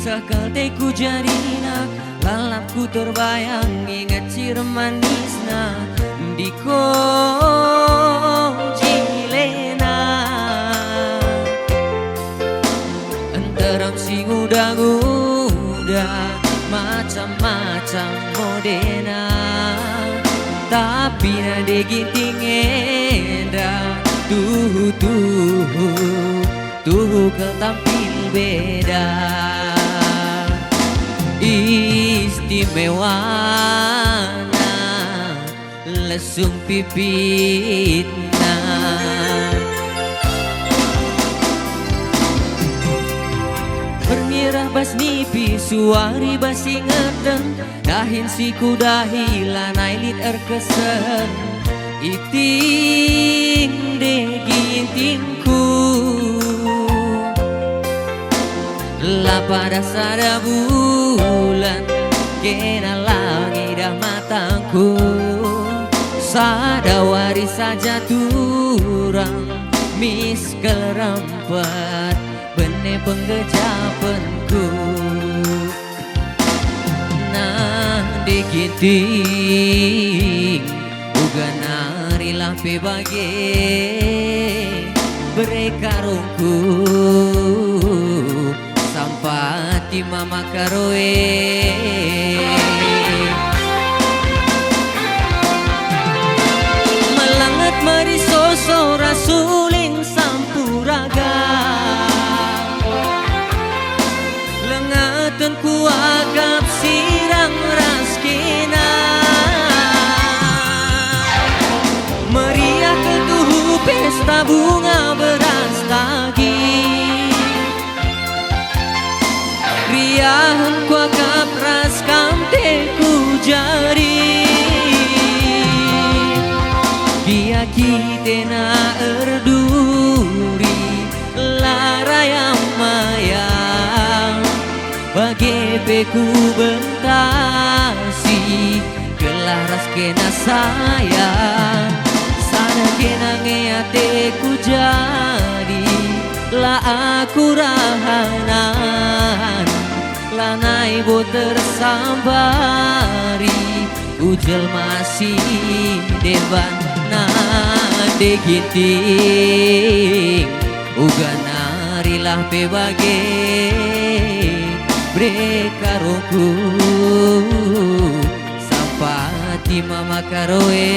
Sakal teku jarina lalapku terbayang ingat cir manisna di Jilena enterang si udah macam-macam modena tapi nade ginting enda tuh ketampil beda istimewana lesung pipitna Bermirah bas nipi suari bas ingatan dahin si kudahi lanai lit erkesen iting degintingku lah pada sada bulan kena langit dah mataku sada waris saja turang miskel rempat bene penggejapanku nah dikiting uga narilah pebage berekarungku sampati mama karoe melangat marisoso rasuling sampuraga lengatan ku agap sirang raskina meriah ketuhu pesta bunga beras lagi riahan ku agap raskam teku jari kia kitena erduri larayam mayang bagi peku bentasi kelaras kena sayang sana kena ngeateku jadi lah aku rahanan lanai bo tersambari ujel masih devan degiting uga narilah pebage brekaroku sampati mama karoe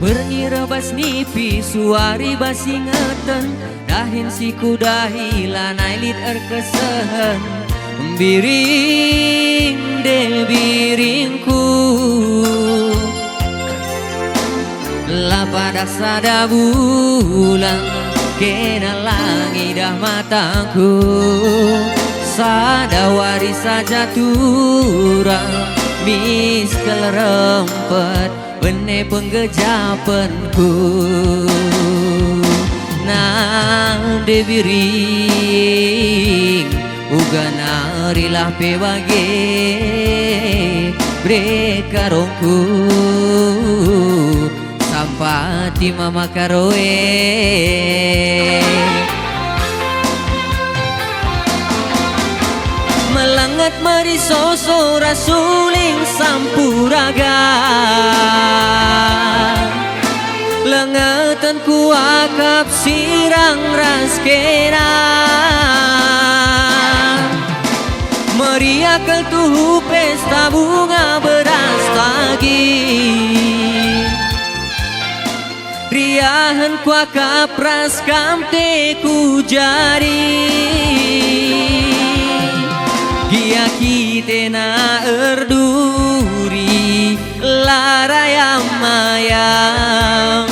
Bernira bas nipi suari bas ingatan dahin si kudahi lanai lit erkesen biring de biringku lah pada sada bulan kena langit dah mataku sada waris saja turang miskel rempet bene penggejapanku nang debiring uga narilah pebage brekarongku sampati mama karoe melangat marisoso rasuling sampuraga lengatan ku akap sirang raskena meriah ketuhu pesta bunga beras nostalgi riahan kwa kapras kamte ku jari Gia kite na erduri larayam mayang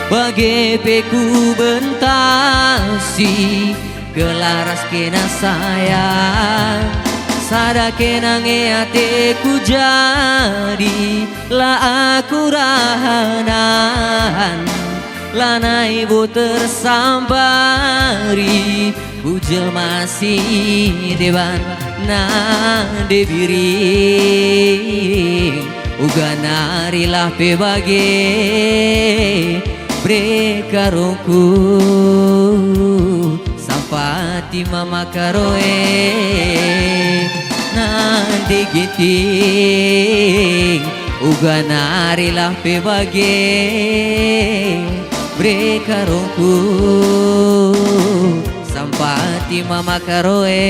Bage peku bentasi Kelaras kena sayang Sada kena ngeate ku jadi La aku rahanan Lanai bo tersambari Bujel masih deban na debiring Uga narilah pebage Brekarongku Sampati mama karoe Nande giting Uga narilah pebage Brekarongku Sampati mama karoe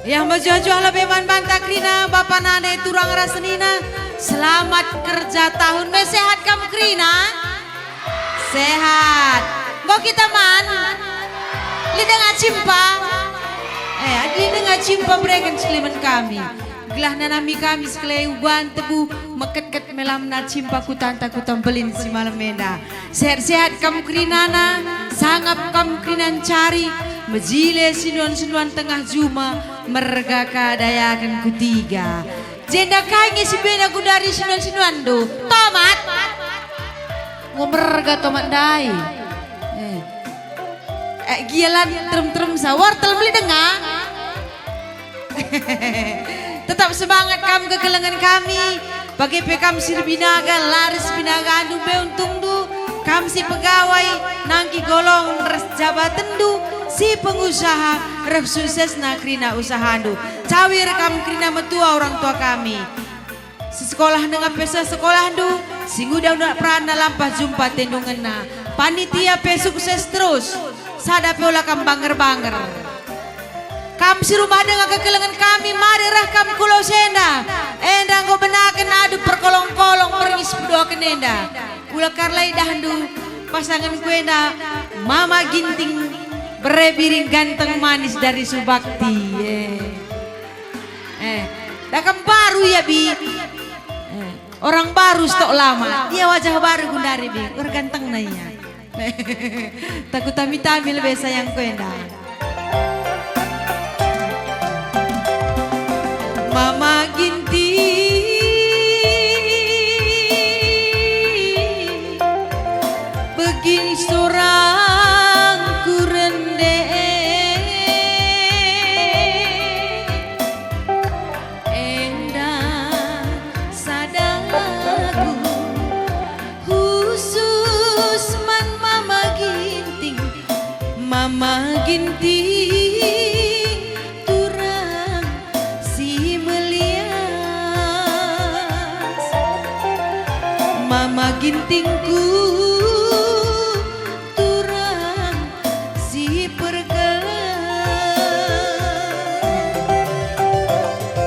Yang berjuang lebih bantah Krina, Bapak Nane Turang Rasenina. Selamat kerja tahun, sehat kamu Krina? Sehat. Mau kita man? Lidah nggak cimpa? Lidah nggak cimpa berikan sekeliman kami. Gelah nanami kami sekelai uban tebu meket-ket melam na cimpa kutanta kutambelin si malam menda. Sehat-sehat kamu Krinana, sangap kamu Krinan cari. Mejile sinuan-sinuan tengah juma merga kadayakan kutiga. Jenda kange si bena dari sinuan-sinuan do. Tomat. Ngomerga tomat dai. Gialan trem-trem sa wortel beli dengar. Tetap semangat kamu kegelengan kami. Bagi pekam sir binaga laris binaga andu beuntung du. Kam si pegawai nangki golong res jabatan du. Si pengusaha ref sukses na Krina usahandu. Cawir kam Krina metua orang tua kami. Sekolah dengan pesa sekolah du. Singuda udah pernah lampah jumpa tendungan na. Panitia pe sukses terus. Sada pe olah kam banger-banger. Kam si rumah dengan kekelengan kami. Mari rah kam kulau senda. Endang ko benakan adu perkolong-kolong perngis berdua kenenda. Ulah karlai dahandu pasangan kuenda. Mama ginting. Berebiring ganteng manis dari Subakti. Dakam baru ya bi. Orang baru stok lama. Dia wajah baru gundari bi. Orang ganteng nanya. Takut tami-tami lebih sayang kuenda. Mama Ginti begini seorang kurende endah sadagu khusus man Mama Ginting turang si gintingku turang si pergelan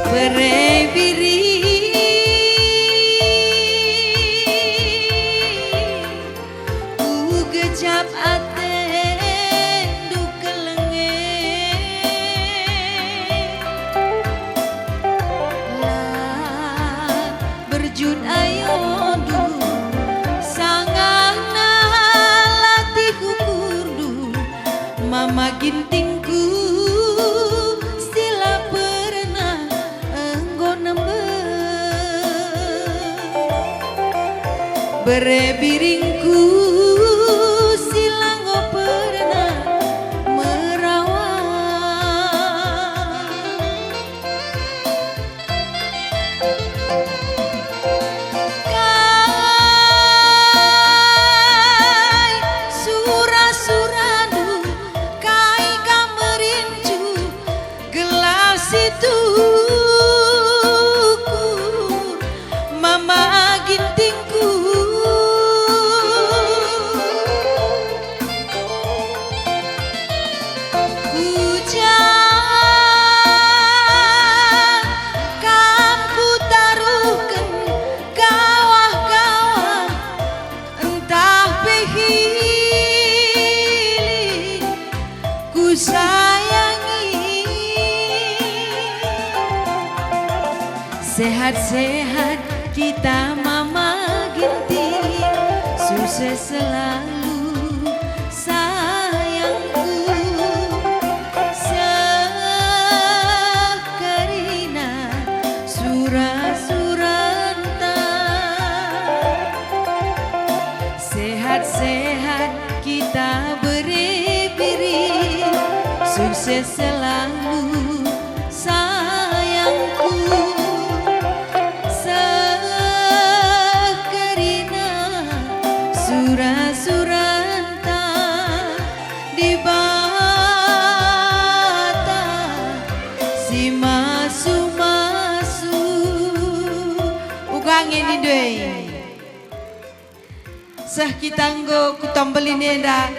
berebiri ku gejap aten du kelenge lah berjun ayo du sangana latih kukurdu mama gintingku sila pernah enggo berebiringku silang pernah merawat kai surah-suranu kai kamerincu gelas itu mama gintingku sayangi sehat-sehat kita mama ginting sukses selalu sayangku sekarina surah-suranta sehat-sehat kita berebiri sukses selalu sayangku sekerina surah-suranta di bata si masu-masu ugangin ini deh sah kita nggo kutambelin enda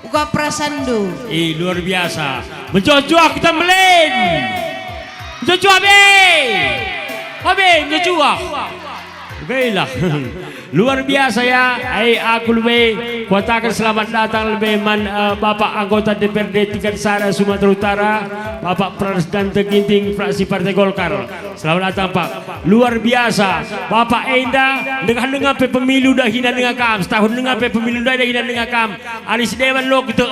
uga prasando. Luar biasa. Mencuak kita melin. Mencuak be. Habe mencuak. Baiklah. Luar biasa ya. Aku lebih kuatakan selamat datang lebih Bapak anggota DPRD tingkat Sara Sumatera Utara, Bapak Presiden Ginting fraksi Partai Golkar. Selamat datang Pak. Luar biasa. Bapak Enda dengar pe pemilu dah hina dengan kam. Setahun dengar pe pemilu dah hina dengan kam. Anis Dewan lo gitu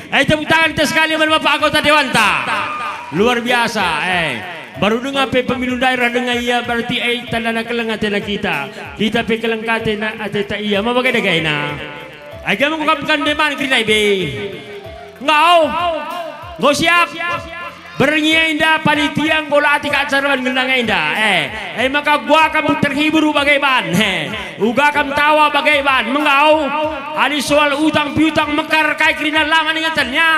tepuk tangan kita sekali Bapak anggota Dewan ta. Luar biasa baru dengar pe pemilu daerah dengan ia berarti tanda nak kelengatan kita pe kelengkatan ateta iya mau bagai dagai na agak mengungkapkan deman kita be ngau siap bernyanyi indah panitia bola atik acara ngendang indah maka gua akan terhibur bagaiman uga akan tawa bagaiman mengau ani soal utang piutang mekar kai kerina lama ingatannya.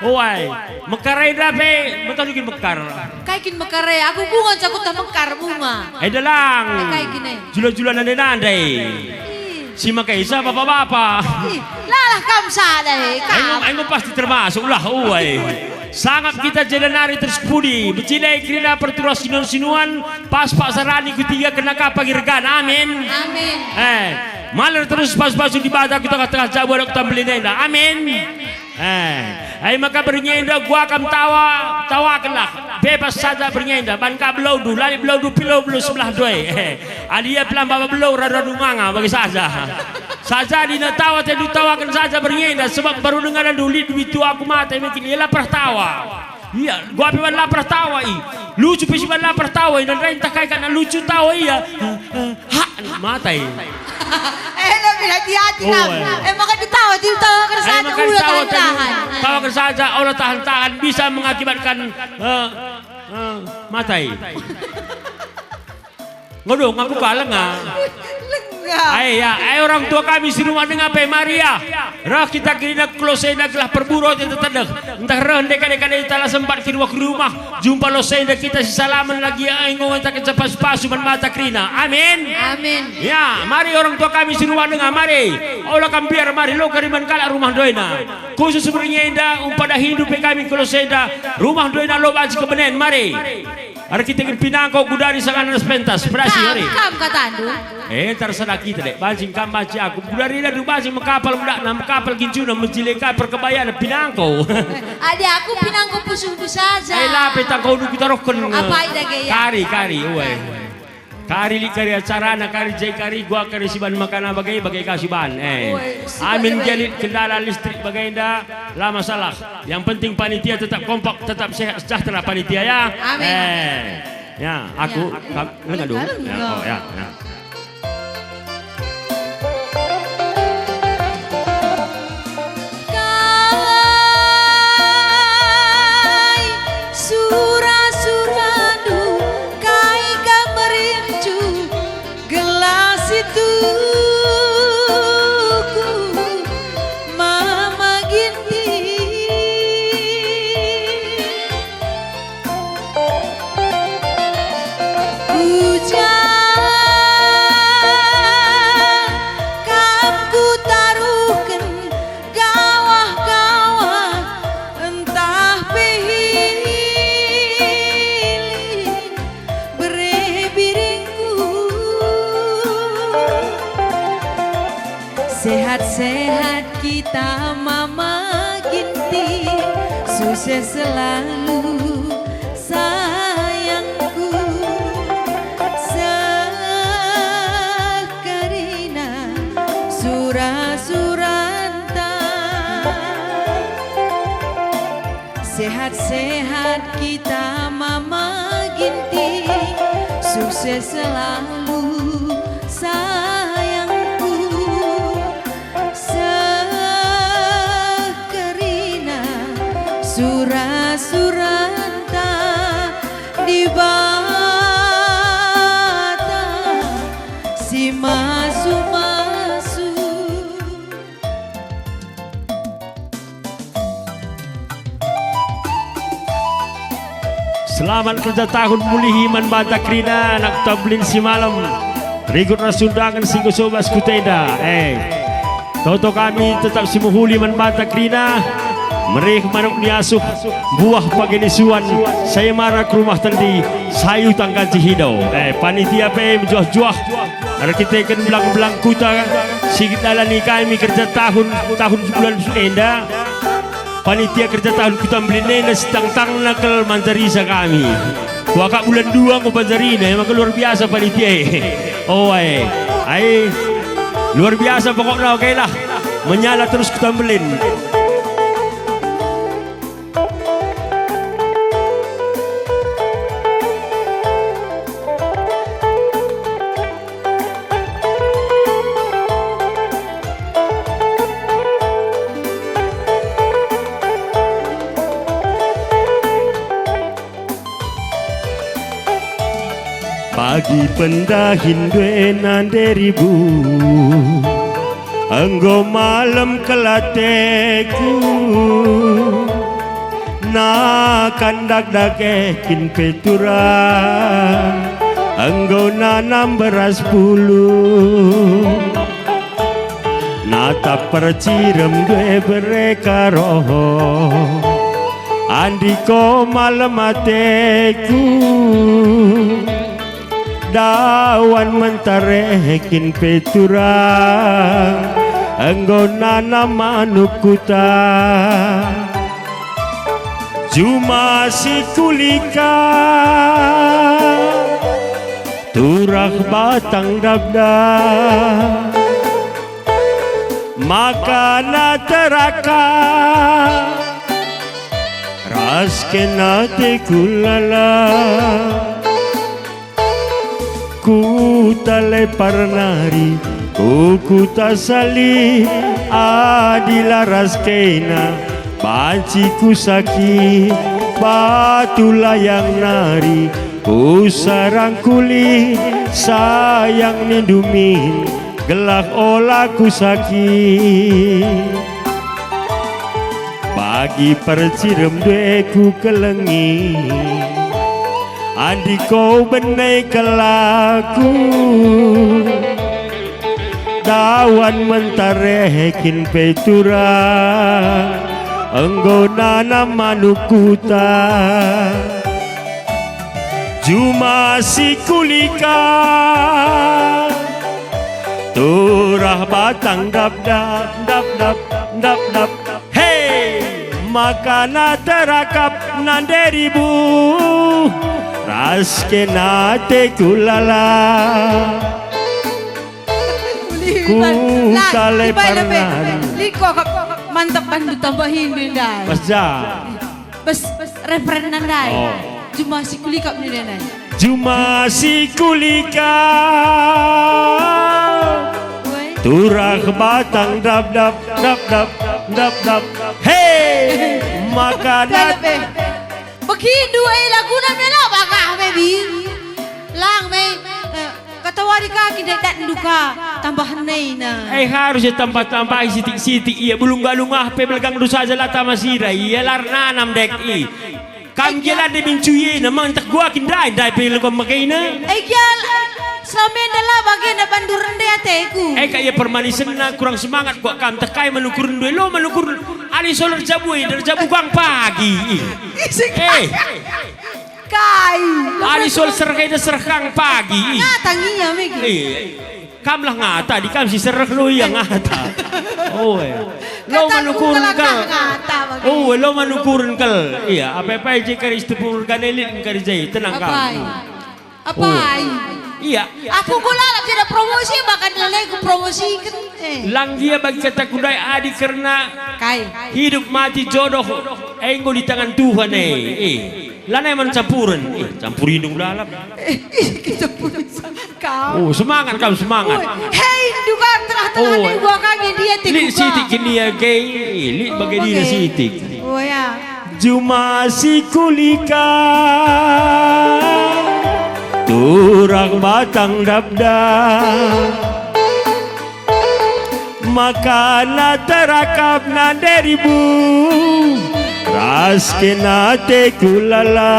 Oi, mekar ida pe, betul bikin mekar. Kaikin mekar aku bunga cakut tak mekar bunga. Dalang. Kaikin Jula-jula nande. Si makaisa bapak-bapak. Lalah kam sadai. Ayo pasti termasuk lah, oi. Sangat kita jalanari terspudi, bercinai kerana perturah sinuan pas Pak Sarani ketiga kena kapag irgan, amin. Amin. Malar terus pas-pas di bata kita tengah cabut kita beli nenda, amin. Maka bernyanyi gua akan tawakanlah bebas saja bernyanyi ban ka belau du lali belau du pilau belau sebelah dua adia pelan baba belau rada manga bagi saja dina tawa tadi tawakan saja bernyanyi sebab baru dengar dulu itu aku mata mungkin ia lapar tawa iya gua piwan lapar tawa lucu pesiban lapar tawa dan lain tak kaikan lucu tawa iya mata lebih hati-hati lah. Maka ditawa kan saja ulah tahan-tahan. Tawakan saja Allah tahan-tahan bisa mengakibatkan matai. Ngodong aku kalah nggak? Ay orang tua kami di rumah dengan Pe Maria. Rah kita kira klosenda kelah perburo itu terdek. Entah rah deka-deka telah sempat ke rumah. Jumpa losenda kita si salaman lagi aingon tak kecapas pasu mata krina. Amin. Amin. Ya, mari orang tua kami seruan dengan mari. Allah kan biar mari lo kariman kala rumah doina. Khusus sebenarnya indah umpada hidup kami klosenda. Rumah doina lo baji kebenen mari. Ada kita pinangkau gudari sangat pentas. Berasi hari. Kam kata andu. Terserah kita dek. Bancing kam baci aku. Gudari dah bancing mengkapal muda nam kapal kincuna menjileka perkebayaan pinangkau. Ade aku pinangkau pusung saja. Lapet kau dulu kita rokon. Apa ida gaya? Kari, uai. Kari kari acara na kari jai kari gua kari siban makana bagai kasiban. Amin jalid kendala listrik bagai dah lah masalah. Yang penting panitia tetap kompak, tetap sehat sejahtera panitia ya. Amin. Ya, aku lengan dulu. Ya. Sehat-sehat kita Mama Ginti, sukses selalu sayangku. Sakarina Surasuranta. Sehat-sehat kita Mama Ginti, sukses selalu sayangku. Suranta di bata si masu-masu. Selamat kerja tahun mulihiman bata krina nak tablin si malam. Rigut rasundangan singgo sobas kutenda. Toto kami tetap si muhuli man bata krina. Mereka manuk niasuh buah pagenisuan saya marah ke rumah tadi sayu tangkan cihidau panitia menjuah-juah ada kita kan belang-belang kuta sikit dalani kami kerja tahun bulan enda panitia kerja tahun kuta belinena setang-tang nakal mantarisa kami wakak bulan 2 ko panjarina emang luar biasa panitia luar biasa pokoknya oke lah menyala terus kuta belin. Pagi pendahin duenan deribu Enggo malam kelateku Na kandak dakekin petura Enggo nanam beras bulu Nata percirem due bereka roho Andiko malam ateku Dawan mentarekin petura Enggo nanam manuk kuta Juma si kulika Turah batang dabda Makana teraka Raskena te kulala Ku tale parnari ku tasali adila raskena banci ku saki batu layang nari ku sarang kuli sayang nindumin gelak olaku sakit pagi percirem dueku kelengi andi kau benai kelaku dawan mentarekin petura enggo nanam manukuta Juma si kulika turah batang dap dap dap dap dap dap hey makana terakap nanderibu raske nate kulala ku kale parnan liko mantap bandu tambahin benda pasja bes referenan dai Oh. cuma si kulikap ni dai Juma si kulika turah batang dap dap dap dap dap dap hey makana begitu lagu na mela baka baby lang may katawari kaki dan duka tambahan na harusnya tambah-tambah sitik-sitik iya belum galungah pe belgang dosa jalata masira iya lar nanam dek i kam gela de bincuye na mang tak gua kindai dai pe lego makaina gyal selama dala bagian na banduran de ateku kaya permanisan na kurang semangat gua kam tekai manukurun due lo manukurun ali solar jabu dari jabu kang pagi kai ali sol serkai da serkang pagi ngatanginya megi kam lah ngata di kam si serak lo yang ngata oh lo manukurun kal oh lo manukurun kal iya apa aja kari istupur ganelit kari jai tenang kam apa iya aku kulalap tidak promosi bahkan lalai ku promosikan lang dia bagi kata kudai adi karena kai hidup mati jodoh enggo di tangan Tuhan lanai mencampuran campurin dong lalap kita pun kau semangat kamu semangat hei juga tengah-tengah ni gua kami dia li sitik kini ya gay li bagi dia sitik oh ya Juma si kulika turang batang dabda makana terakap nanderibu raske nate kulala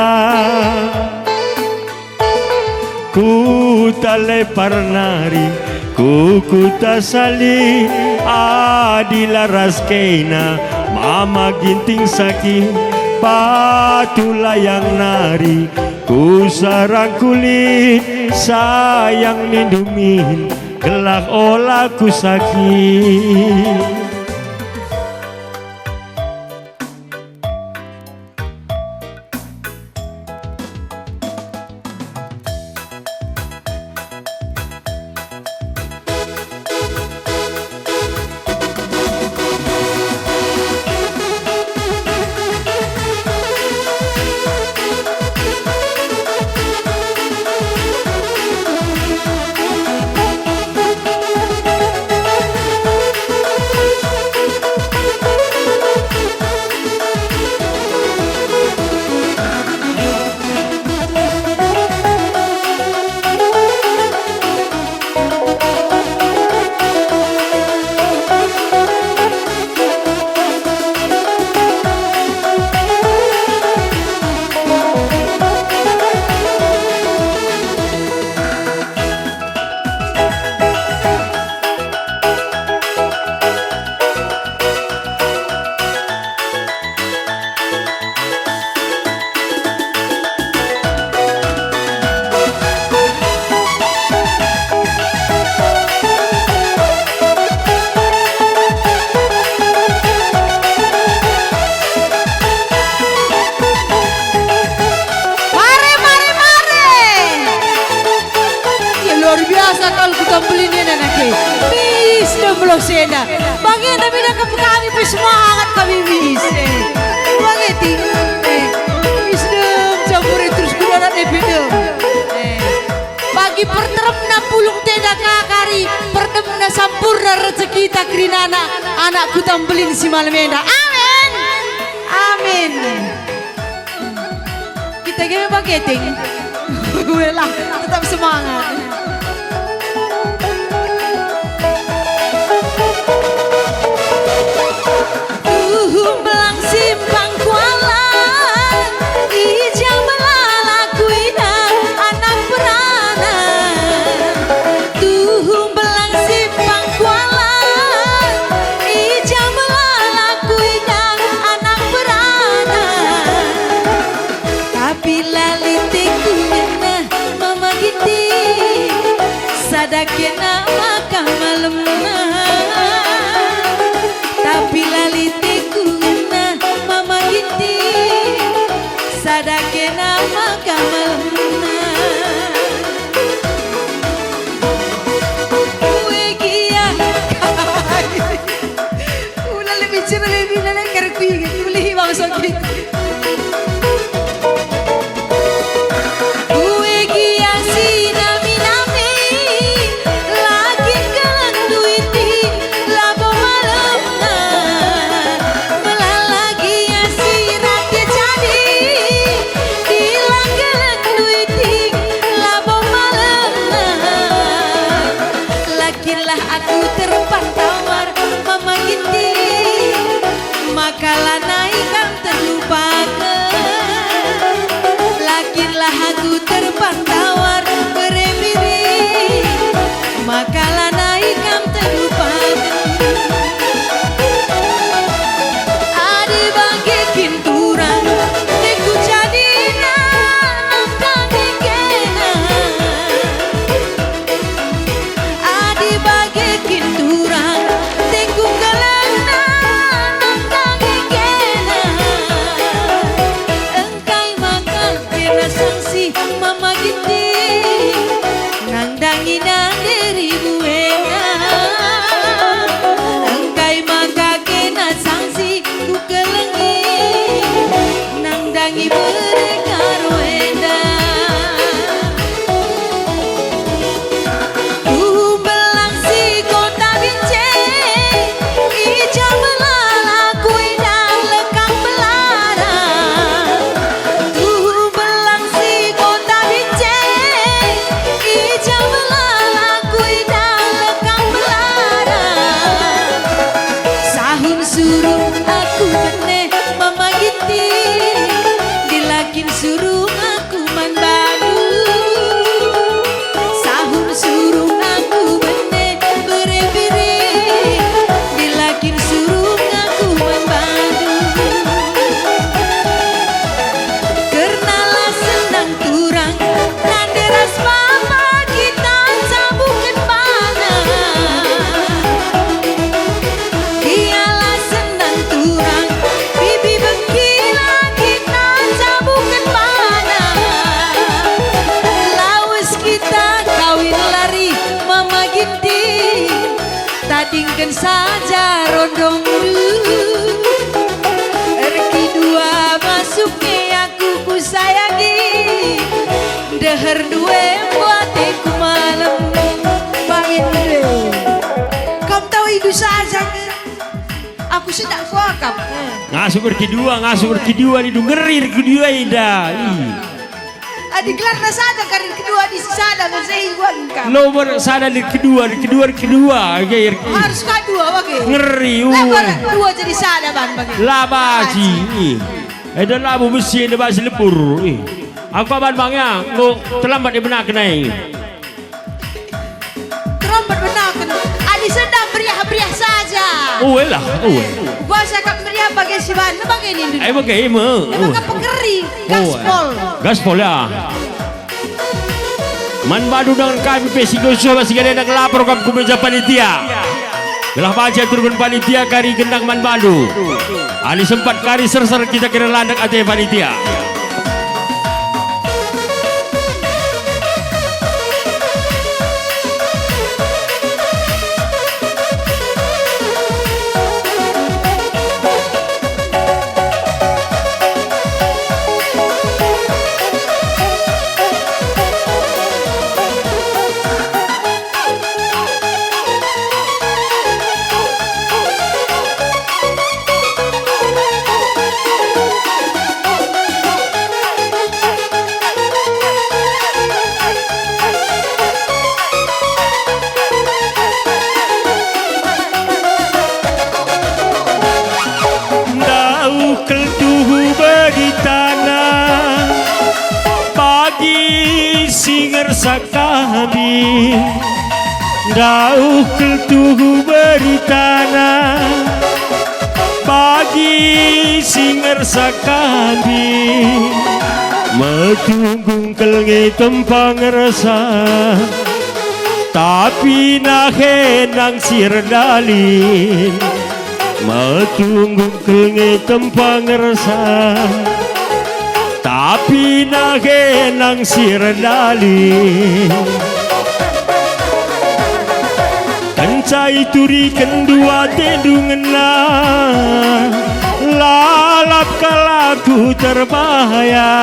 ku tale parnari ku kutasali adila raskena mama ginting sakit patula yang nari ku sarang kulit sayang mindumin gelak olaku sakit Sena. Bagian na binakap kami pa semangat kami bis. Bangiti. Wisdom campur terus kudarat epidem. Bagi perterem na pulung tenda kakari, perdem na sampurna rezeki takrinana, anakku tambelin si malamenda. Amin. Amin. Kita gini bageting. Gue lah, tetap semangat. terpantawar mama giti makalah naikkan terlupakan lakinlah aku terpantawar beremiri makalah naikkan terlupakan adi bagi kinturan teku jadi adi bagi kinturan teku kelana nangkangi kena engkai makan kena sanksi mama giti nangdangi dari buena engkai maka kena sanksi ku kelengi nangdangi mereka roenda ku belang si kota bincang ija melala kue dan lekang melarang ku belang si kota bincang ija melala kue dan lekang melarang sahun suruh aku benih mama giti dilakin suruh aku man badu sahun suruh aku benih bere-bere dilakin suruh aku man badu kernalah senang turang nanderas mama kita sabukan mana dialah senang turang bibi bekila kita sabukan mana lawas kita kawin lari mama ginti tadingkan saja rondong erki dua masuknya aku ku sayangi deher dua buat aku malam bangin dua kamu tahu itu saja aku sudah kuakap Ngasuh berkedua ni dengerir kedua indah. adik kelar sada karir kedua di sada ngasih gua engkau Nomor sana di kedua. Okay, harus kedua bagi ngeri. dua jadi sada bang bagi Laba ji. Ada labu besi ada basi lepur. Aku aban bang ya, lo terlambat dia benar kenai. trompet benakan adik sedang beriah-beriah saja Lah. gua cakap beriah bagi si mana bagi ini dulu Bagaimana? maka pengeri gaspol Gaspol ya. Man badu dengan kami pesiko masih ada yang lapor ke meja panitia. Belah baca turun panitia kari gendang man badu. Ali sempat kari ser-ser kita kira landak ate panitia. Sakami Dauh keltuhu beritana Pagi singer sakami Metunggung kelnge tempang rasa Tapi nahe nang sirdalin Metunggung kelnge tempang rasa Tapi nage nang sirdali Kencai turi kendua tendungna Lalap kalaku terbahaya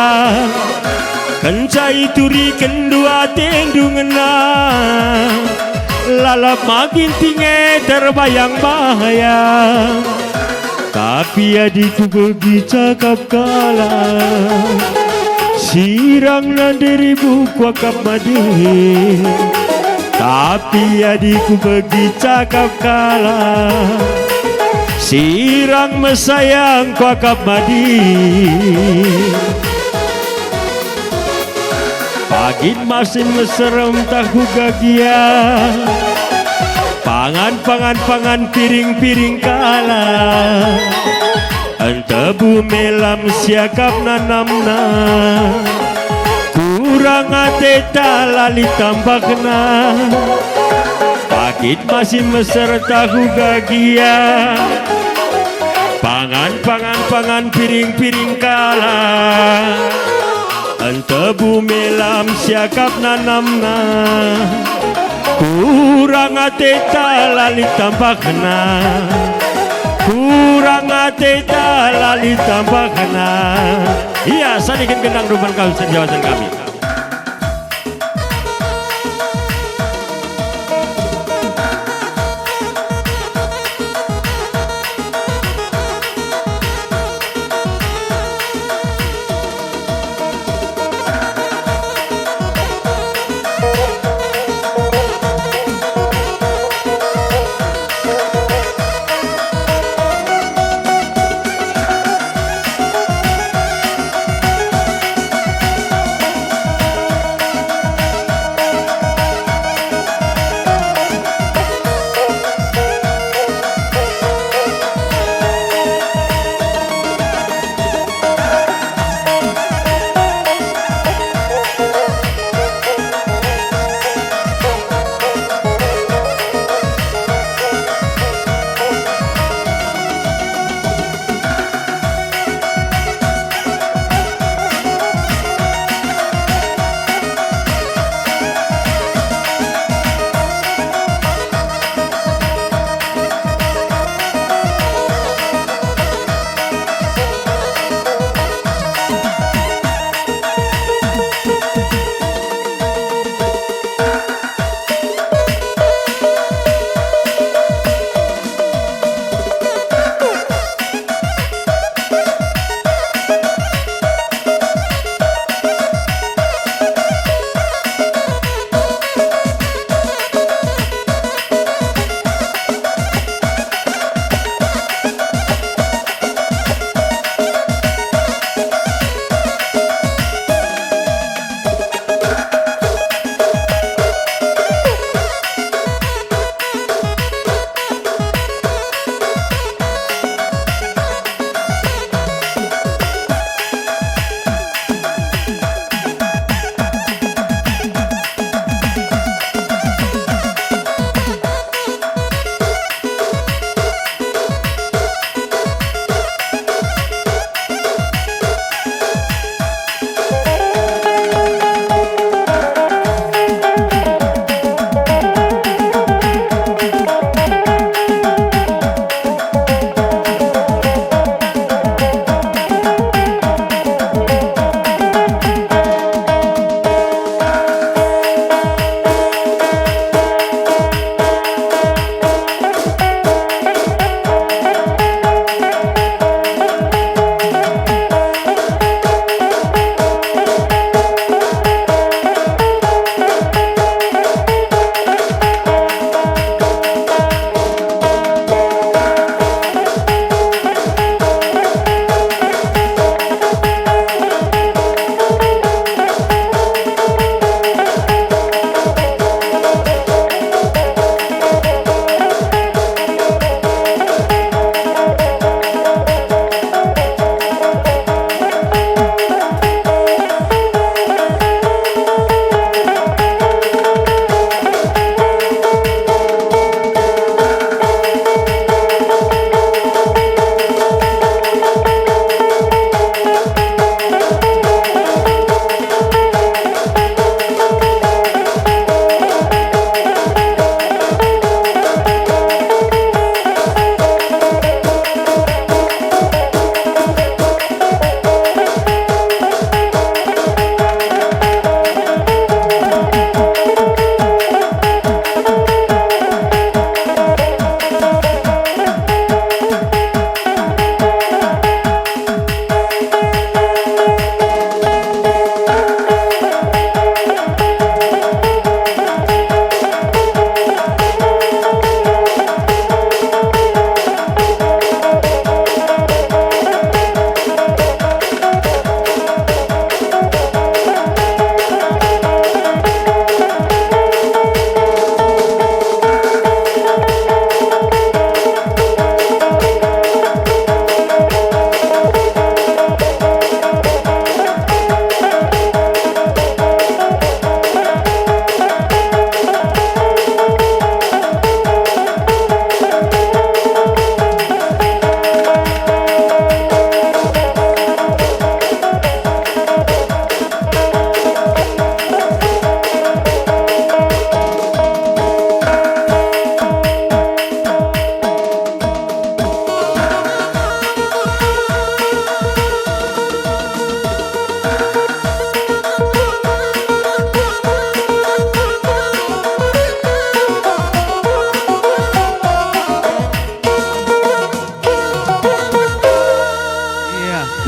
Kencai turi kendua tendungna Lalap makin tinggi terbayang bahaya Tapi adikku pergi cakap kalah Sirang na deribu kuakap madin Tapi adikku begi cakap kalah, sirang mesayang kuakap madi. Pagin masin meserem tahu gagia, pangan piring kalah. Entebu melam siakap nanamna, kurang ate lali tambah kena. Pakit masih meser tahu gagia, pangan piring kalah. Entebu melam siakap nanamna, kurang ate lali tambah kena. Kurang ate lali tambah kena. Iya, sanikin gendang ruban kawasan jawatan kami.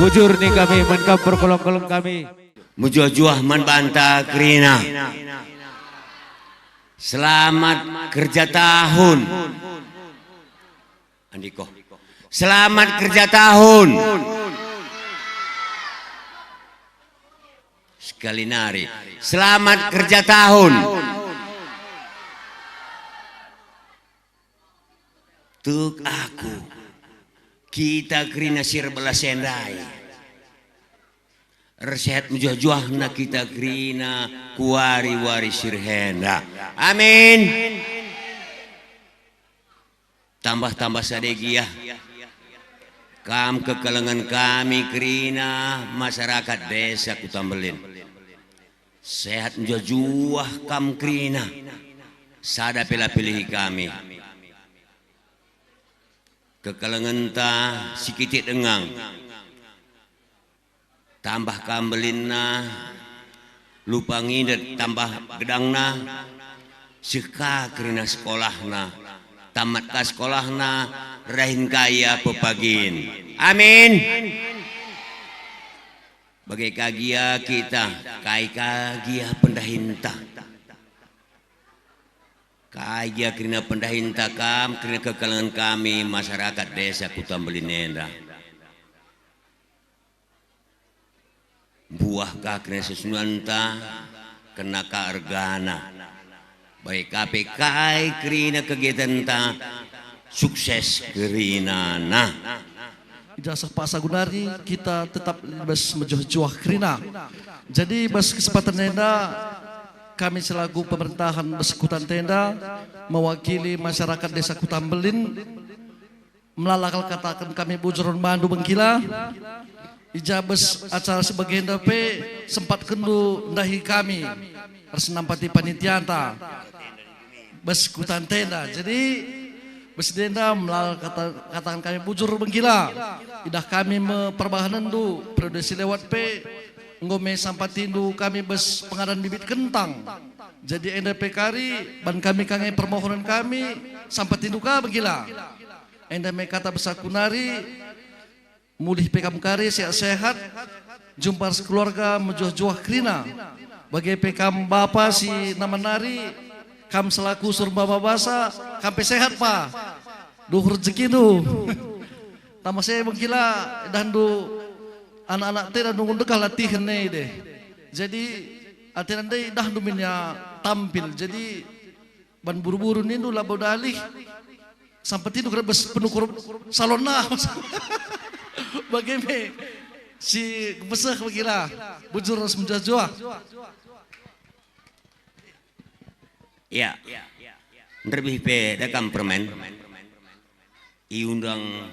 Bujur nih kami, menkam perkolong-kolong kami. Mujuah man banta krina. Selamat kerja tahun. Andiko. Selamat kerja tahun. Sekali nari. Selamat kerja tahun. Tuk aku. Kita krina sirbelah sendai. Resehat mujuah na kita krina kuari-wari sirhenda. Amin. Tambah-tambah sadegiah. Kam kekelengan kami krina masyarakat desa Kutambelin. Sehat mujuah kam krina. Sada pilih kami. Kekelengan ta sikitit dengang. Tambah kambelinna lupa ngidet tambah gedangna seka krina sekolahna tamat ka sekolahna rahin kaya pepagin. Amin. Bagai kagia kita kai kagia pendahinta kagia krina pendahinta kam krina kekelengan kami masyarakat desa Kutambelinenda. Buah kakne sesunanta kena kaargana baik KPK krina kegiatan ta sukses krina nah Ijazah Pak Sagunari kita tetap bes menjuah krina. Jadi bes kesempatan tenda kami selaku pemerintahan bes Kutan Tenda mewakili masyarakat desa Kutambelin melalakal katakan kami bujuron bandu bengkila. Ijabes acara sebagian DP sempat kendu ndahi kami harus nampati panitianta bes Kutan Tenda. Jadi bes denda melalui katakan kami bujur bengkila. Idah kami memperbahanan du produksi lewat P ngome sampatindu kami bes pengadaan bibit kentang. Jadi NDP kari ban kami kangen permohonan kami sampatindu ka bengkila. NDP kata besakunari mulih pekam kari sehat-sehat jumpa sekeluarga menjuah-juah krina bagi pekam bapa si nama nari kam selaku surba babasa kampe sehat pa duh rezeki du tambah saya bengkila dan du anak-anak teh dan nunggu dekah latihan nih deh jadi atiran deh dah duminya tampil jadi ban buru-buru nih du labo dalih sampai itu kena penukur salon nah bagaimana si besar begila bujur harus menjuah. Ya, lebih pe dakam permen. Iundang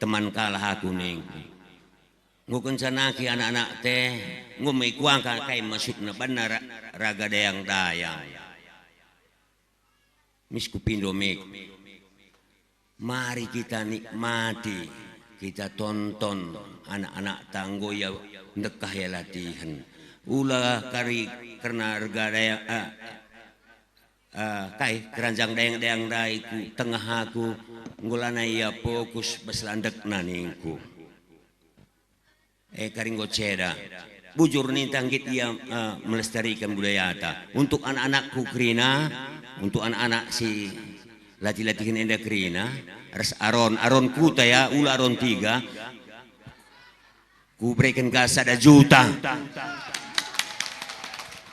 teman kalah aku nih. Ngukun sanaki anak-anak teh ngumai kuang kai masuk na benar raga dayang dayang. Misku pindomik. Mari kita nikmati, kita tonton anak-anak tanggo ya dekah ya latihan. Ulah kari karena raga dayang kai keranjang dayang-dayang daiku tengah aku ngulana ya fokus beslandek naningku. Karinggo ceda bujur nih tanggit ia melestarikan budaya ta untuk anak-anakku krina untuk anak-anak si latih-latihan enda krina res aron kuta ya ula aron 3 ku berikan kasa ada juta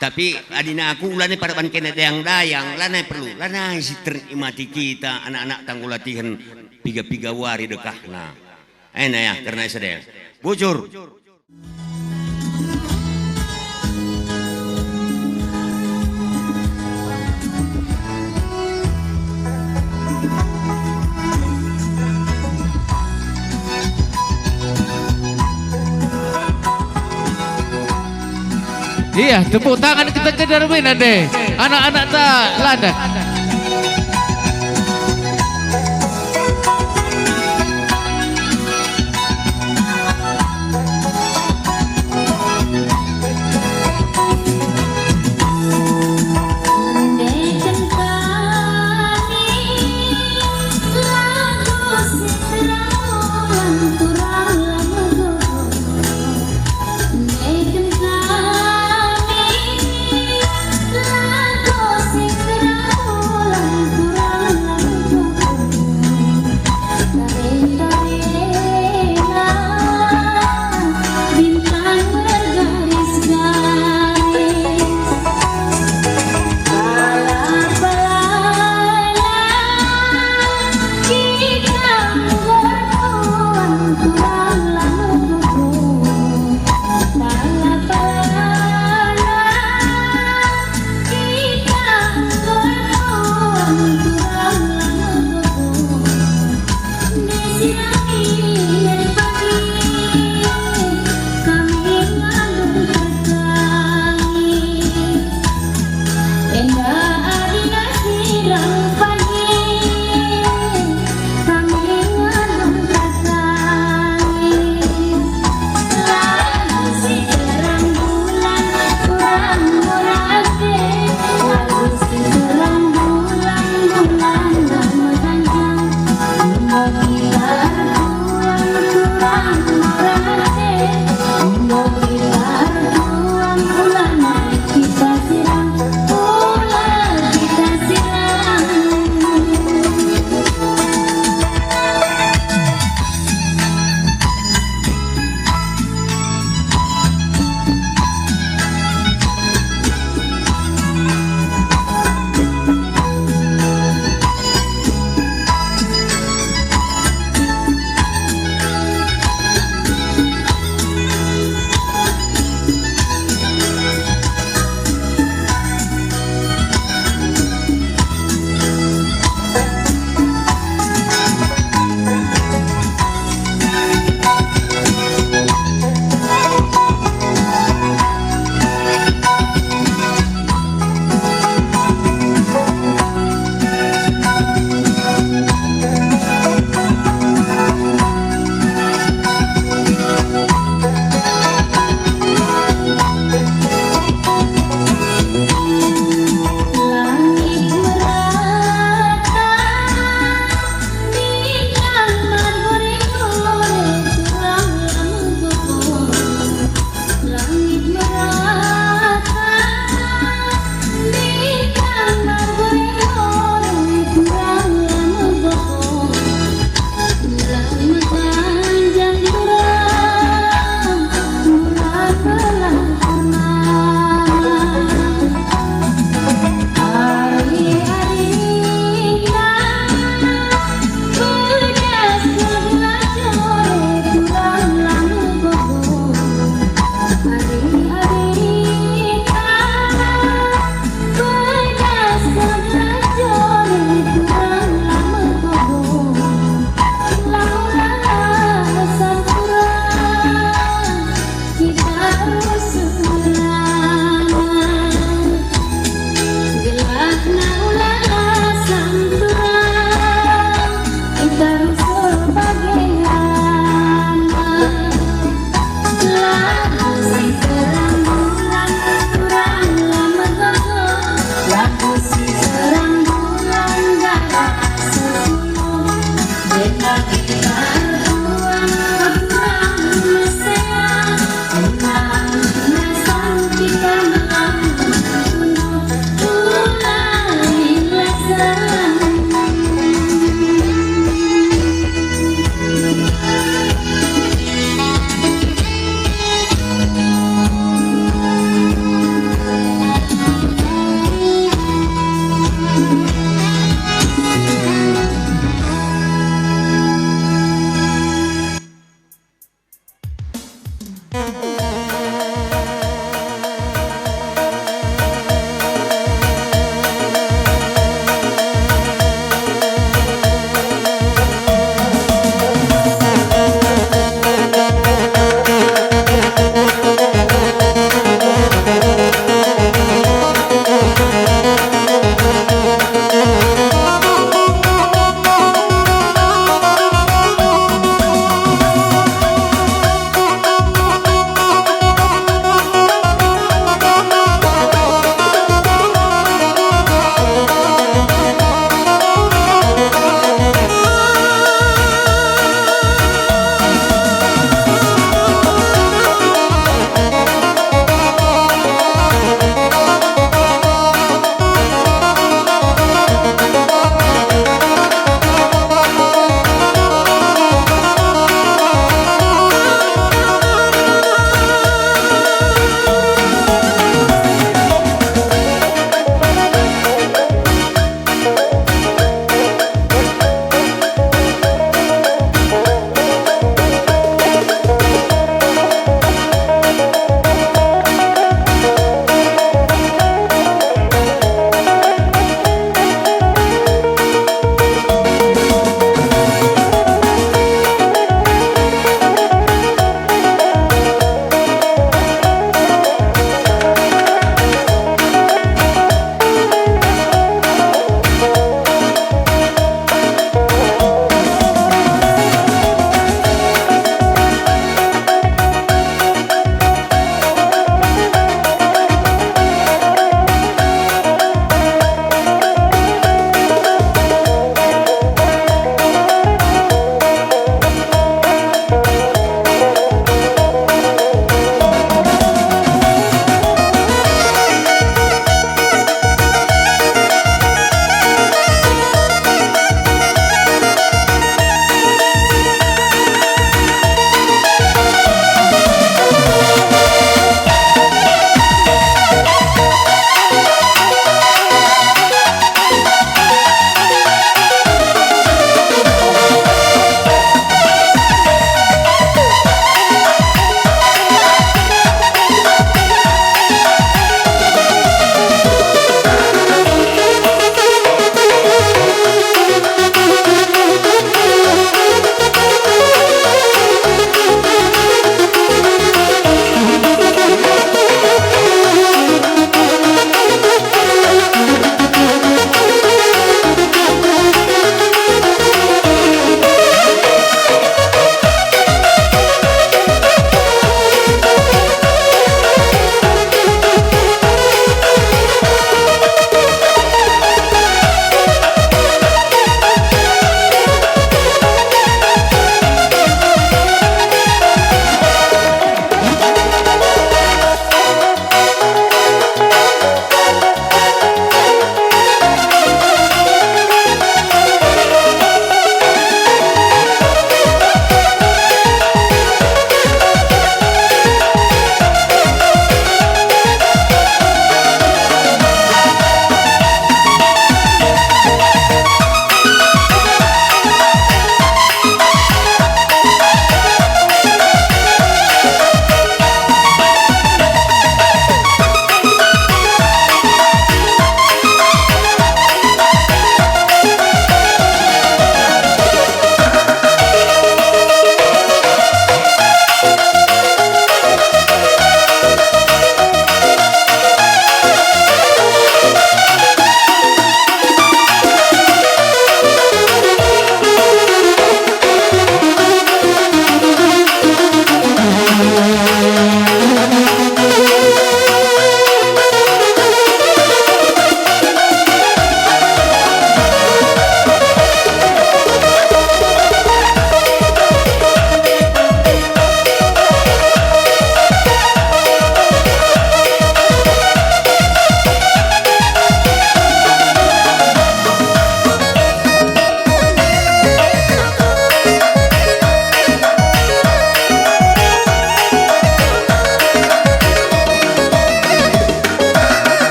tapi adina aku ulane pada ban kena dayang lanai perlu lanai si ternikmati kita anak-anak tangguh latihan piga-piga wari dekahna enak ya karena sedel bujur. Iya, tepuk tangan kita ke Darwin deh. Anak-anak tak landak.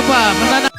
Bapak menanam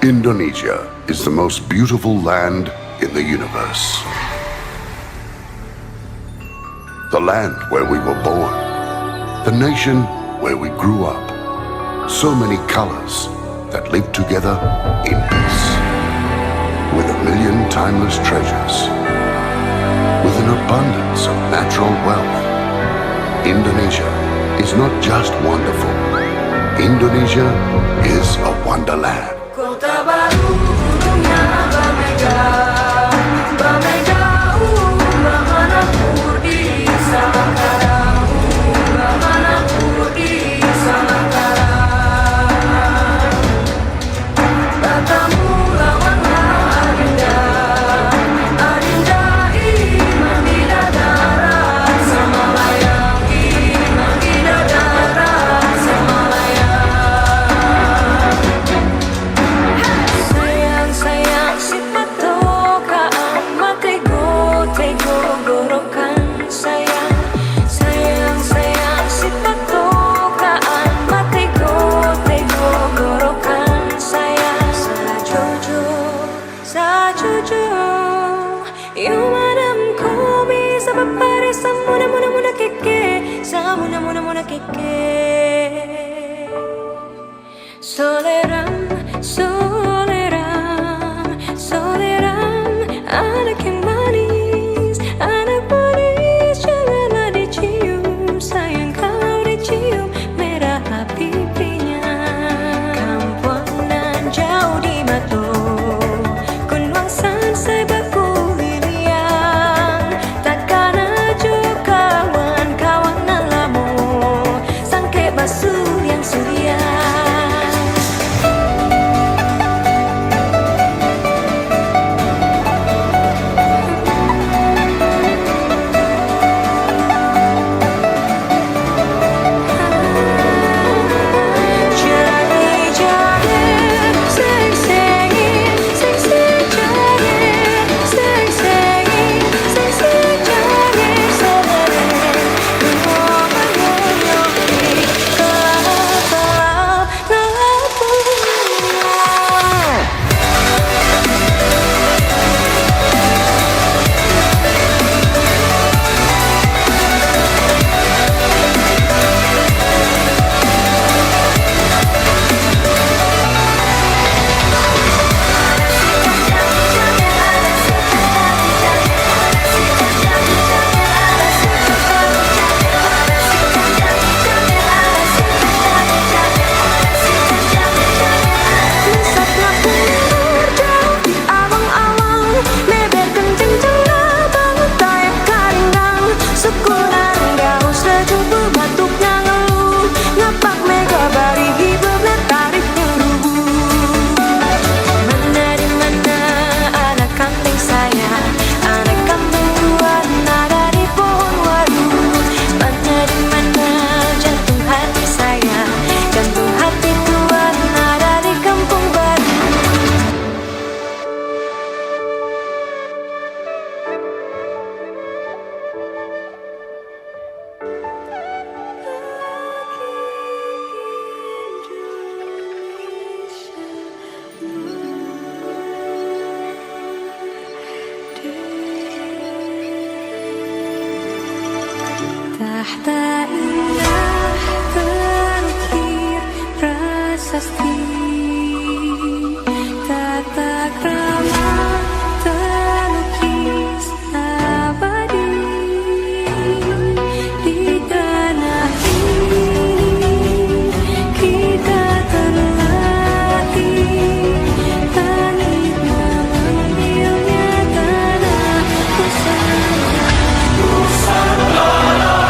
Indonesia is the most beautiful land in the universe. The land where we were born. The nation where we grew up. So many colors that live together in peace. With a million timeless treasures. With an abundance of natural wealth. Indonesia is not just wonderful. Indonesia is a wonderland. Kota baru gunungnya bermega, bermega mana pur di Samakarang, mana pur di Samakarang. Tatamu lawanlah Adinda, Adinda iman bidadara sama layang, iman bidadara sama layang. Sayang si patokaan matego gorokan sayang si patokaan matego gorokan sayang sajojo yung madam ko bisa papare sa muna keke sa muna keke soleram anak yang manis, janganlah dicium, sayang kalau dicium merah pipinya. Kampuanan jauh di Mato, Kunwangsan sebaku liliang, takkan aja kawan lamu, sangke basuh yang suria. Tahta indah terukir prasasti, tata krama terlukis abadi. Di tanah ini kita terlatih, langit memanggilnya tanah Nusantara.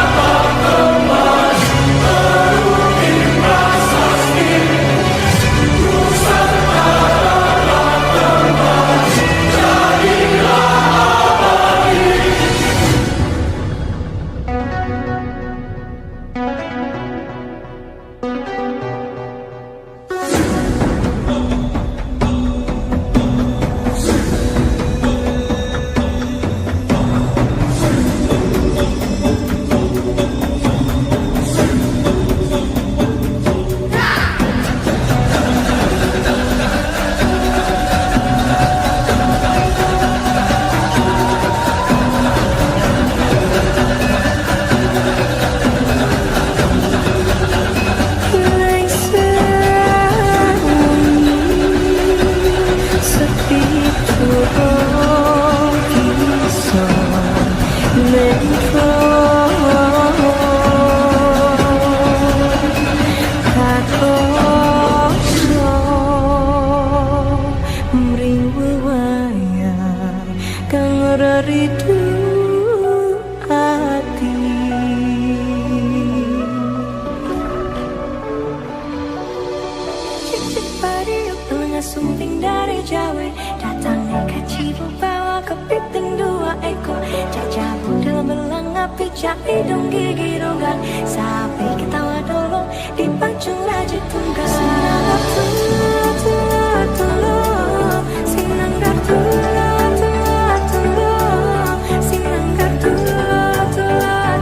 bercak hidung gigi rongga, sapi ketawa dulu di pancung raja tunggal. Sinang tular tular tular, sinang tular tular tular, sinang tular tular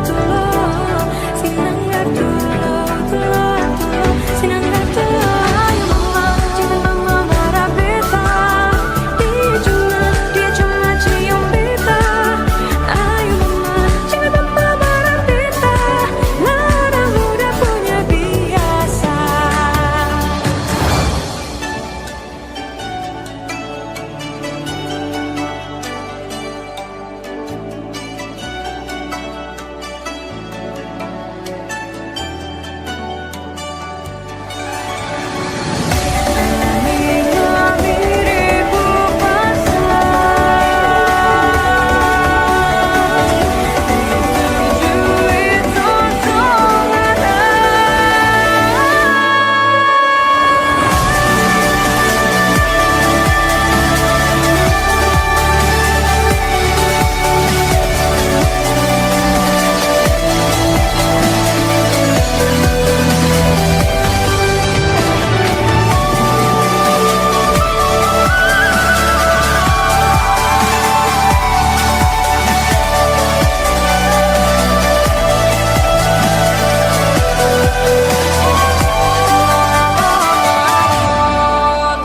tular, sinang tular tular tular, sinang tular. Ayo mama, cinta mama marah beta, dia cuma cium beta. Ayo mama, cinta mama marah beta, nada muda punya biasa.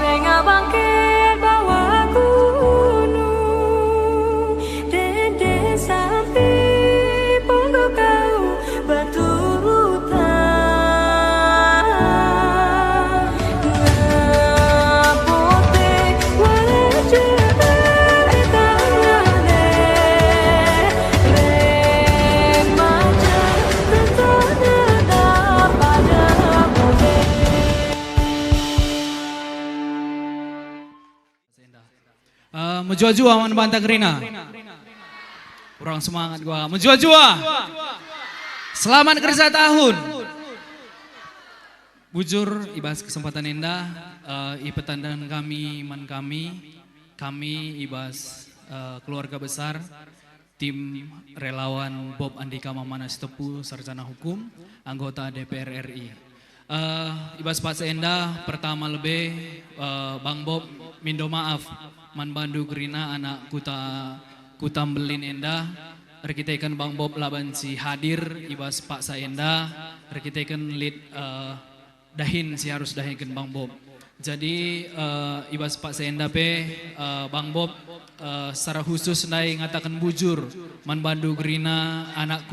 Tengah bangkit bawah gunung, dede sapi punggu kau berturutan. Ngapote wajah beretangane, remaja tertanda pada pote. Menjua-jua man bantang Rina. Kurang semangat gua. Menjua-jua. Selamat kerja tahun. Bujur ibas kesempatan indah ipetandan kami man kami ibas keluarga besar tim relawan Bob Andika Mamana Sitepu Sarjana Hukum anggota DPR RI. Ibas Pak Seenda pertama lebih Bang Bob mindo maaf man bandu gerina anak kutam belin enda rekitekan Bang Bob laban si hadir ibas Pak Saenda rekitekan lead dahin si harus dahinkan Bang Bob. Jadi ibas Pak Saenda Bang Bob secara khusus nai ngatakan bujur man bandu gerina anak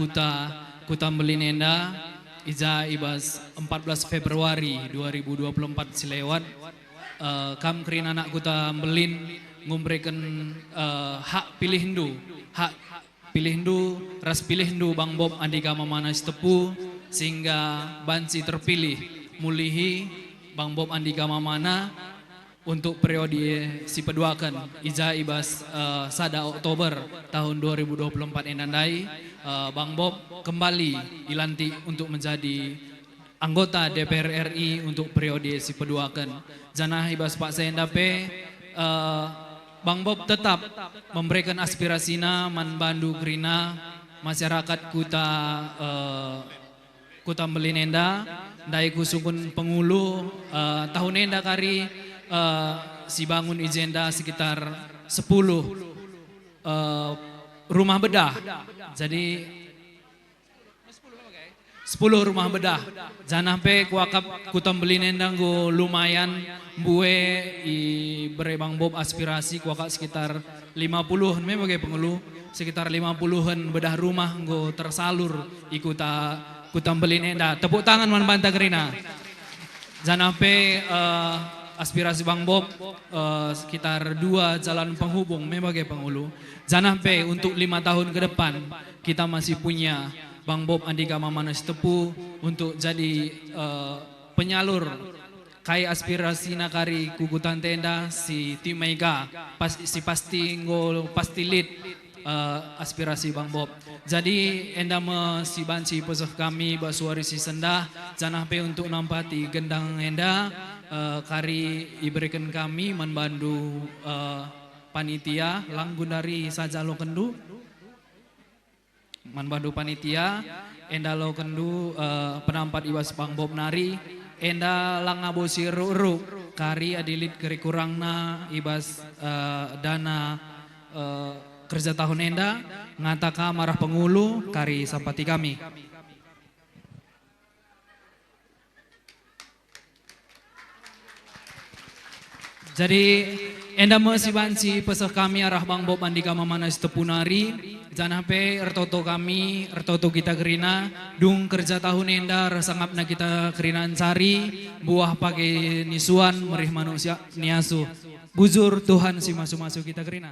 kutam belin enda Iza ibas 14 Februari 2024 silewat kam kerin anak kuta belin ngumbrekan hak pilih hindu ras pilih hindu Bang Bob Andika Mamana Sitepu sehingga banci terpilih mulihi Bang Bob Andika Mamana untuk periode si peduakan Iza ibas sada Oktober tahun 2024 enandai Bang Bob kembali dilantik untuk menjadi anggota DPR RI untuk periode si peduakan. Janah ibas Pak Saenda Bang Bob tetap memberikan aspirasina man bandu gerina masyarakat kuta Belinenda dai kusukun pengulu tahun enda kari si bangun izenda sekitar 10 rumah bedah. Jadi 10 rumah bedah. Janah kuakap kutam Belinenda go lumayan bue i bere Bang Bob aspirasi kuakap sekitar 50 bagai pengeluh sekitar 50-an bedah rumah go tersalur ikuta kutam Belinenda. Tepuk tangan man banta gerina. Janah aspirasi Bang Bob sekitar 2 jalan penghubung bagai penghulu. Janah untuk 5 tahun ke depan kita masih punya Bang Bob Andika Mamana Sitepu untuk jadi penyalur kai aspirasi nakari kugutan tenda si tim Mega pasti lead aspirasi Bang Bob. Jadi enda si banci pesoh kami basuari si sendah janah untuk nampati gendang enda kari iberikan kami manbandu panitia langgun dari saja lo kendu manbandu panitia, enda lo kendu penampat ibas Bang Bob nari, enda langabosi ru kari adilit keri kurangna ibas dana kerja tahun enda ngataka marah pengulu kari sampati kami. Jadi enda masih banci pesah kami arah Bang Bob Andika Mamanas Tepunari jangan pe ertoto kami ertoto kita kerina dung kerja tahun enda rasangapna kita kerinaan cari buah pakai nisuan merih manusia niasu bujur Tuhan si masuk kita kerina.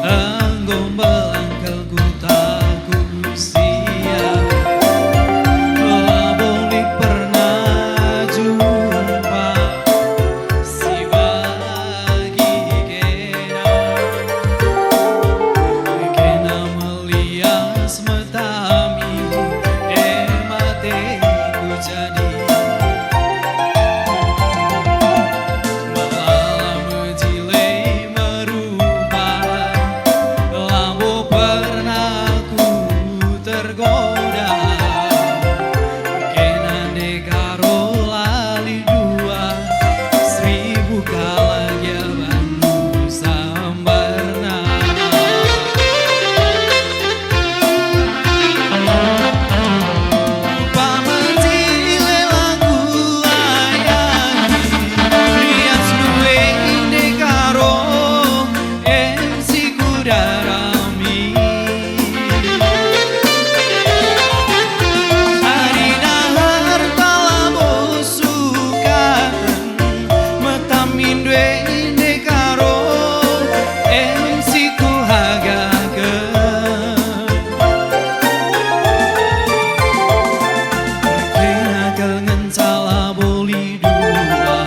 Engkau melangkalku tak ku sia. Boleh pernah jumpa si bagi kena melias metami matiku jadi malam jile merubah lampu pernah ku tergoda kena negaro lali dua 1000 kali Bandung sambarna. Pamenzile lagu layani rias duwe negaro si kudarami Arina harta lamo sukan metamin duwe negaro si kuhagakeun kena kangen salah boli dua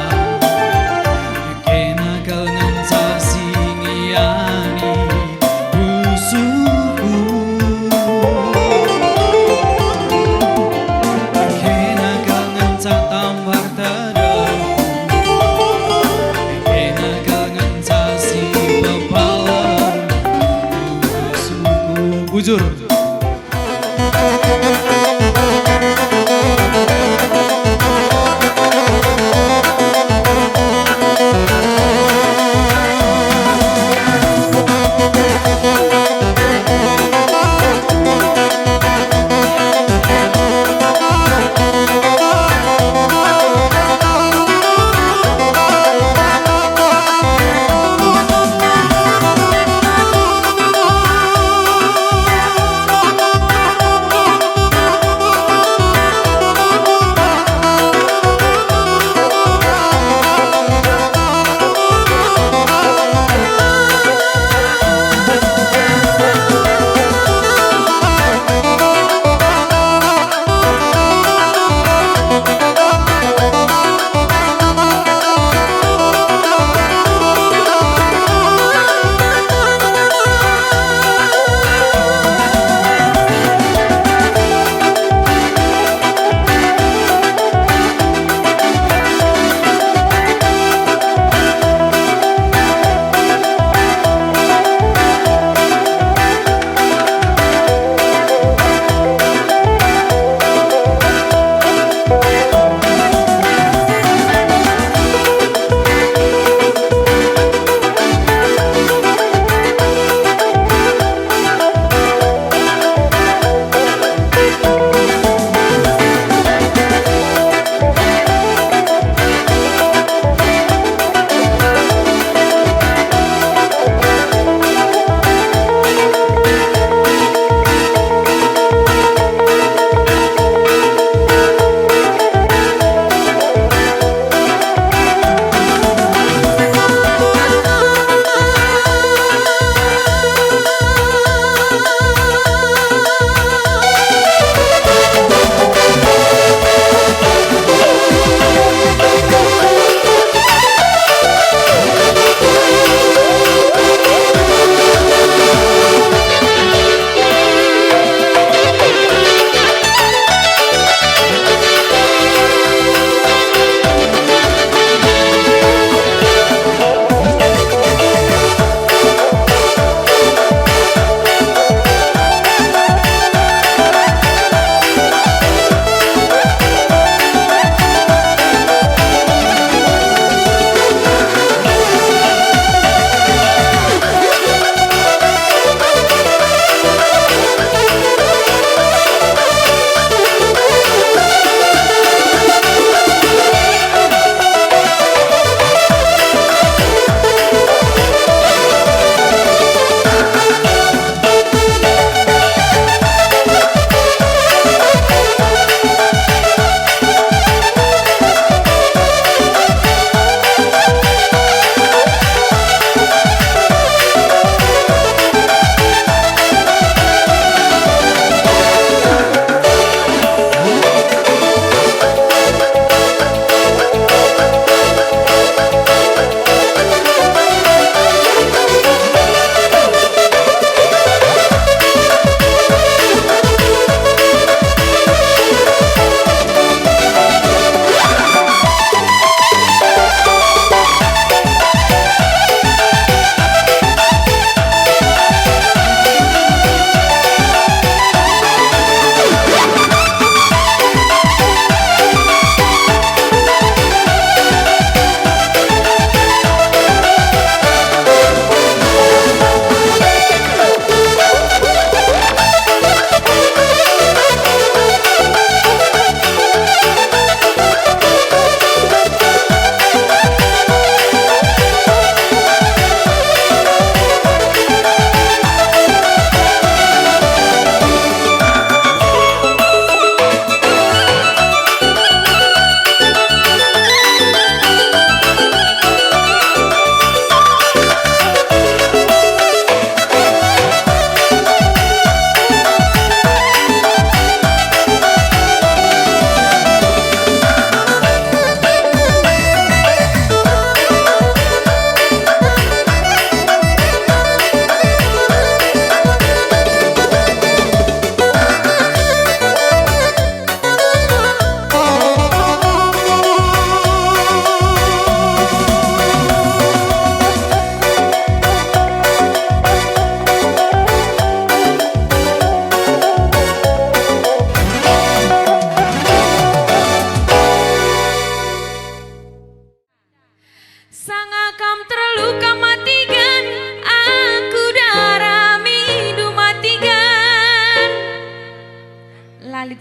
kena kangen sasingiani usuku kena kangen satambar tadaku kena kangen sasi pepalan usuku bujur.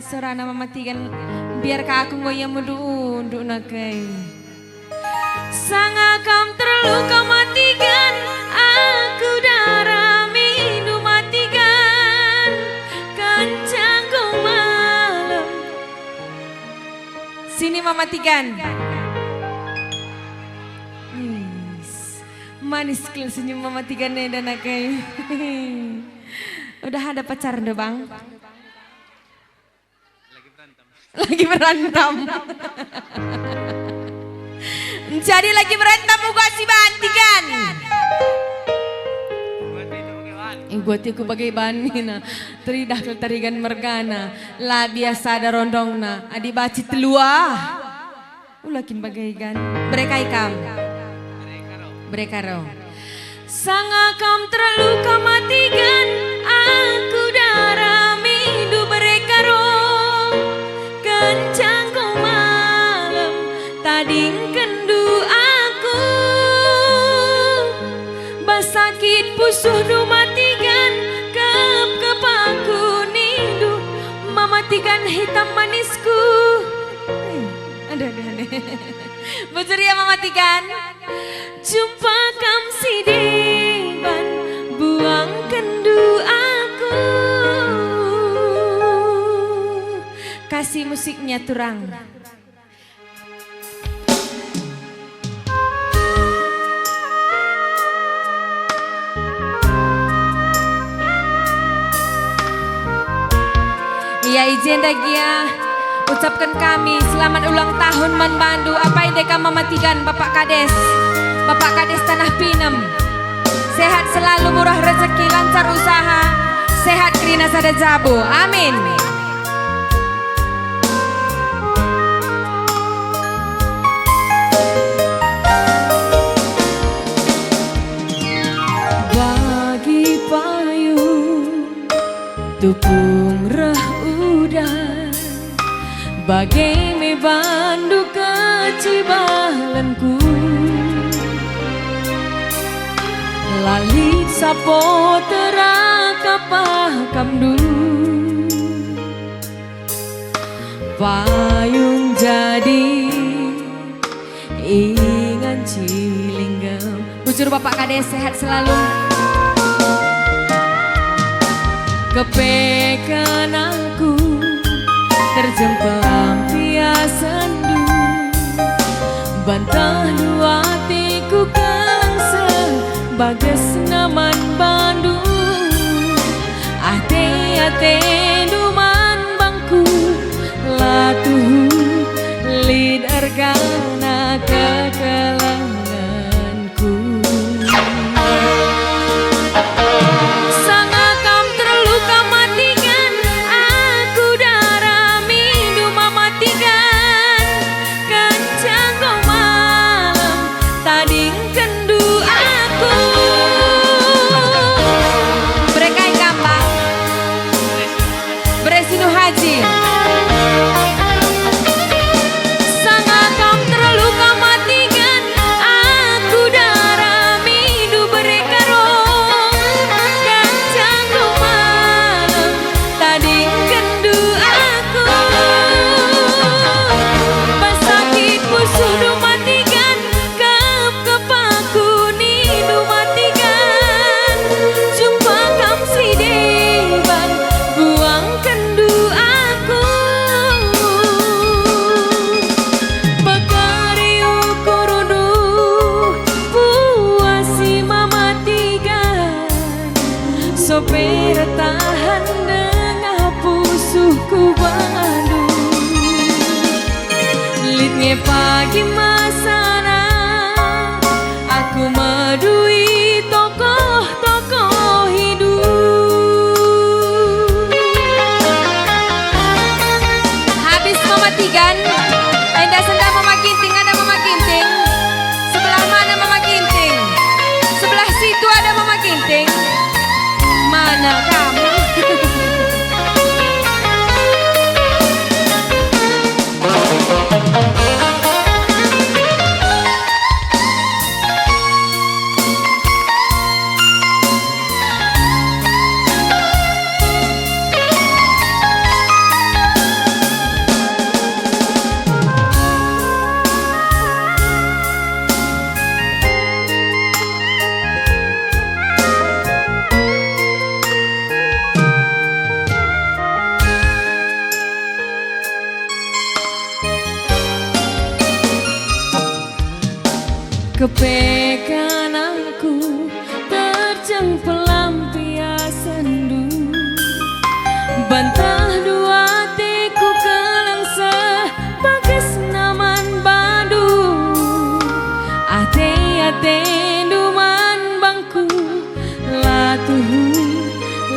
sorana mamatigan biar ka aku goyang munduk nakai. Sanga kam terluka matikan aku darah minum matikan kencang kau malam. Sini mamatikan. Manis kali senyum mamatikan dan nakai. Udah ada pacar deh bang? Lagi berantem. Jadi lagi berantem muka si bantikan. Buat aku bagai banina. Teridah keltarigan mergana. Lah biasa ada rondongna. Adi baci teluah. Ulakin bagaikan. Mereka ikam. Mereka roh. Sanga kam terluka matikan. Aku darah mindu mereka roh. Kencang kau malam. Tading kendu aku. Basakit pusuh du matikan. Kepaku nindu. Mamatikan hitam manisku. Ada. Berceria mamatikan. Jumpa kam si deban. Buang kendu aku. Kasih musiknya turang. Ya izin dagia ucapkan kami selamat ulang tahun Man Bandu. Apa yang deka mamatikan Bapak Kades Tanah Pinem. Sehat selalu, murah rezeki, lancar usaha, sehat Krina sada jabu. Amin. Bagi payung tupung rah udan, bagai me bandu kecibalanku. Lalit sapo terakapah kamdu. Payung jadi ingan cilinggam. Bujur Bapak Kades sehat selalu. Kepekan aku terjemplang pia sendu. Bantah dua hatiku kelangseng bagas naman Bandung. Ate duman bangku latuhu lid argana kekelanganku. Sanga kam terluka matikan aku darah mindu mamatikan kencang kau malam tading kendu aku. Mereka yang gampang Beresinu Haji. Sanga kam terluka matikan aku darah mindu mereka roh kencang kau malam tading kendu aku. Pasakit pusuh matikan kepaku nindu matikan. Jumpa kam si deban buang kendu aku. Bakari ukurudu puasi mamatikan. Sopir tahan dengan pusuhku bandu. Litnya pagi masana aku madui tokoh-tokoh hidup. Habis mamatikan, enda senda Mama Ginting, ada Mama Ginting. Sebelah mana Mama Ginting? Sebelah situ ada Mama Ginting. Mana kamu? kencang pelampiasan du bantah dua tiku kelangsa bagas naman badu ate duman bangku latuhu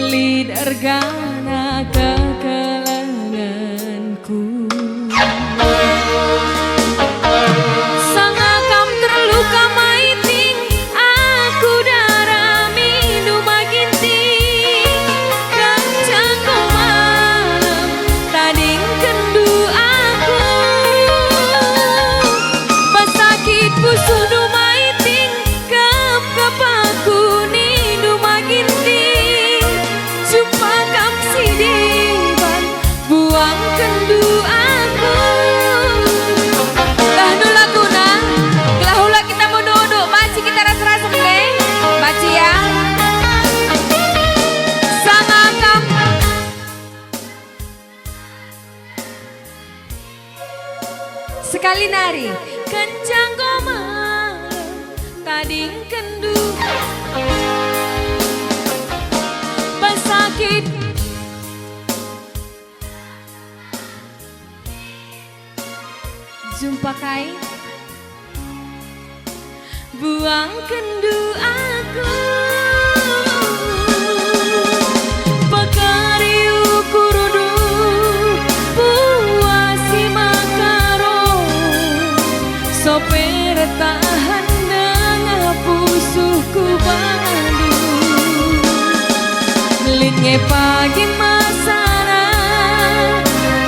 lid ergana kekelanganku sangakam terluka maiting aku darami duma ginting kencang kau malam tading kendu aku pasakit pusu duma iting kap kapaku ni duma ginting jumpa kam sidiban buang kendu aku dah dulu guna gelahula kita mau duduk baci kita rasa-rasa boleh baci ya sangakam sekali nari kencang goma tading kendu pasakit jumpa kai buang kendu aku pakari ukurudu puasi makaro sopir tahan dengan pusuku bandu litnya pagi masana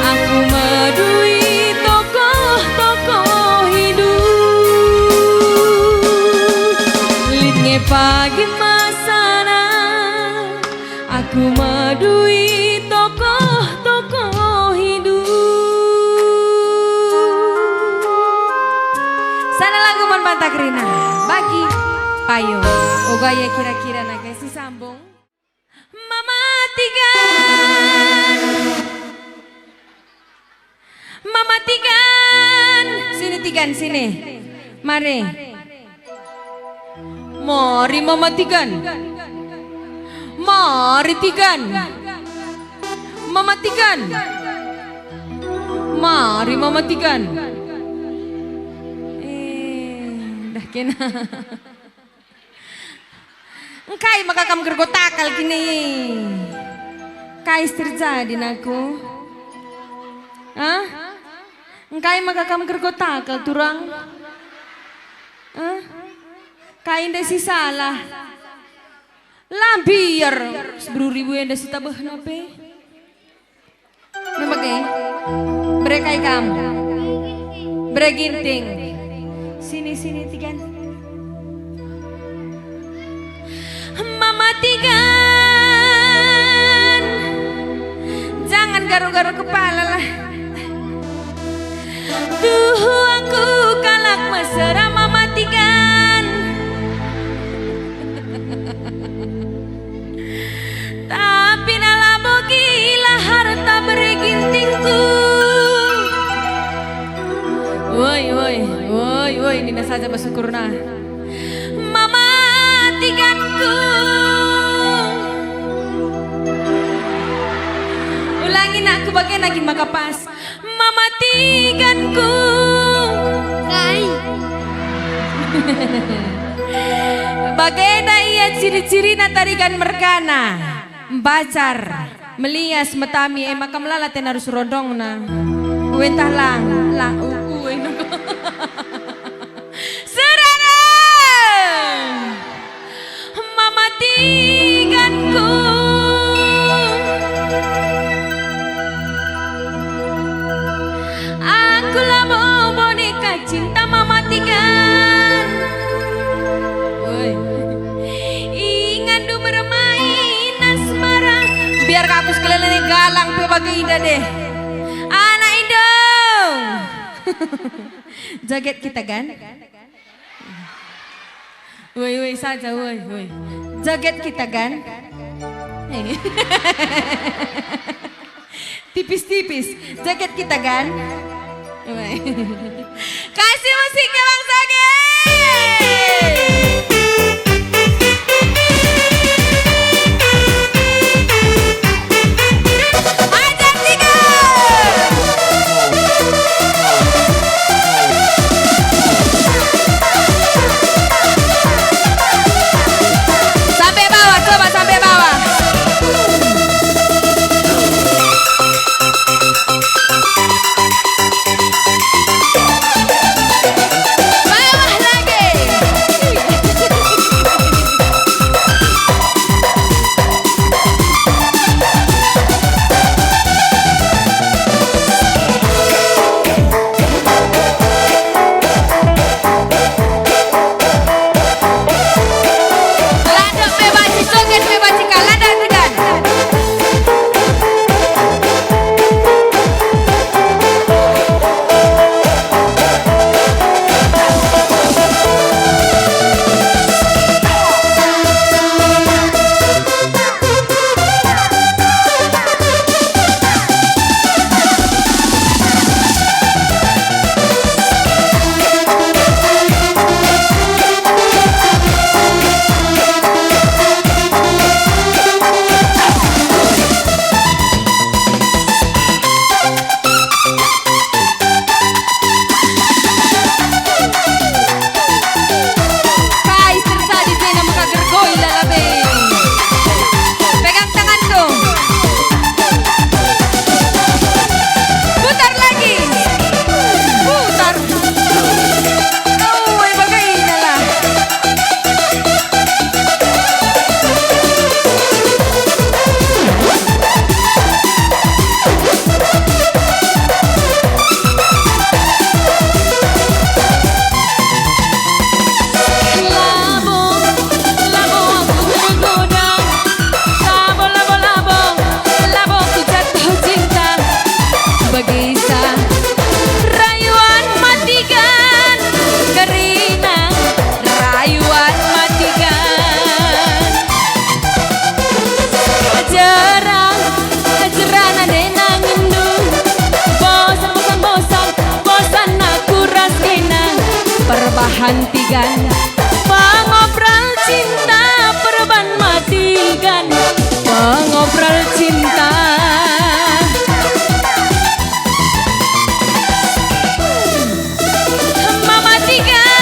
aku medui tokoh hidup litnya pagi masana aku medui tokoh hidup sana lagu mon Pantak Rina bagi payo ogaya kira-kira naga si sambung Mama Tigan sini mari mari Mama Tigan mari Tigan Mama Tigan mari Mama Tigan dah kena engkai maka kamu gergotakal gini kais terjadi naku ah engkai maka kamu gergotakal turang ah kain desi salah lambiar 10.000 yang desi tabah nape nembake berekai kamu bereginting sini Tigan Mama Tigan jangan garu-garu kepala lah duh aku kalak mesra Mama Tigan tapi nala bogilah harta beregintingku woi ini saja bersyukurna Mama Tiganku ulangin aku bagian lagi maka pas Mama Tiganku ngai bagai daya ciri-ciri natarigan mergana bacar melias metami maka melalaten harus rodong na wentah lang serana Mama Tiganku aku lah mau boneka cinta Mama Tigan ingat du bermain asmara biar kaku sekeliling galang bebagai indah deh anak indong joget kita kan woi saja woi joget kita kan tipis-tipis joget kita kan kasih musiknya Bang Sage hantigan, pengobrol cinta perban matikan, pengobrol cinta. Mematikan.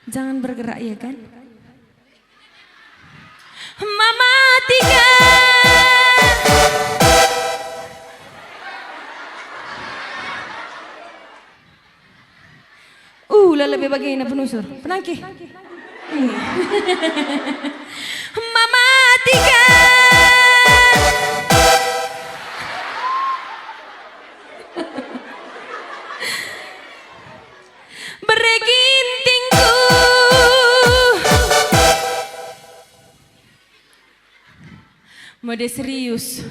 Jangan bergerak ya kan? Mematikan. Lebih bagaimana penusur? Penangkih. Mematikan. Beregintingku. Mode serius.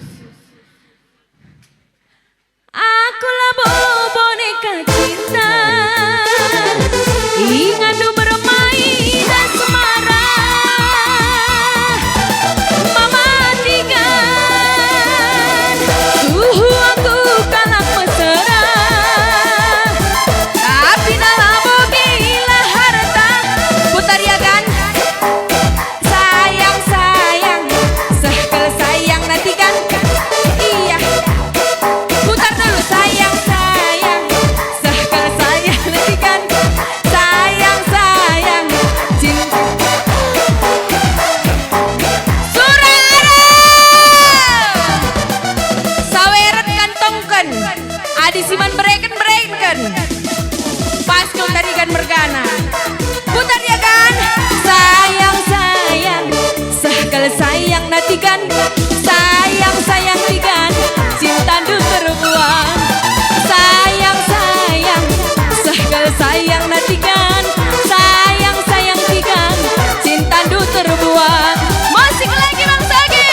Akulah boneka cinta. Ingatu bermain dan semarah, mematikan. Aku kalah mesra, tapi dalam bogilah harta. Putar ya kan? Sayang, sayang, sekali sayang nanti kan? Iya. Putar dulu sayang, sayang, sekali sayang nanti kan? Siman bereken pas kau tarikan mergana putar ya kan sayang sayang sekali sayang natikan sayang sayang tigan cinta du terbuang sayang sayang sekali sayang natikan sayang sayang tigan cinta du terbuang musik lagi Bang Sagi.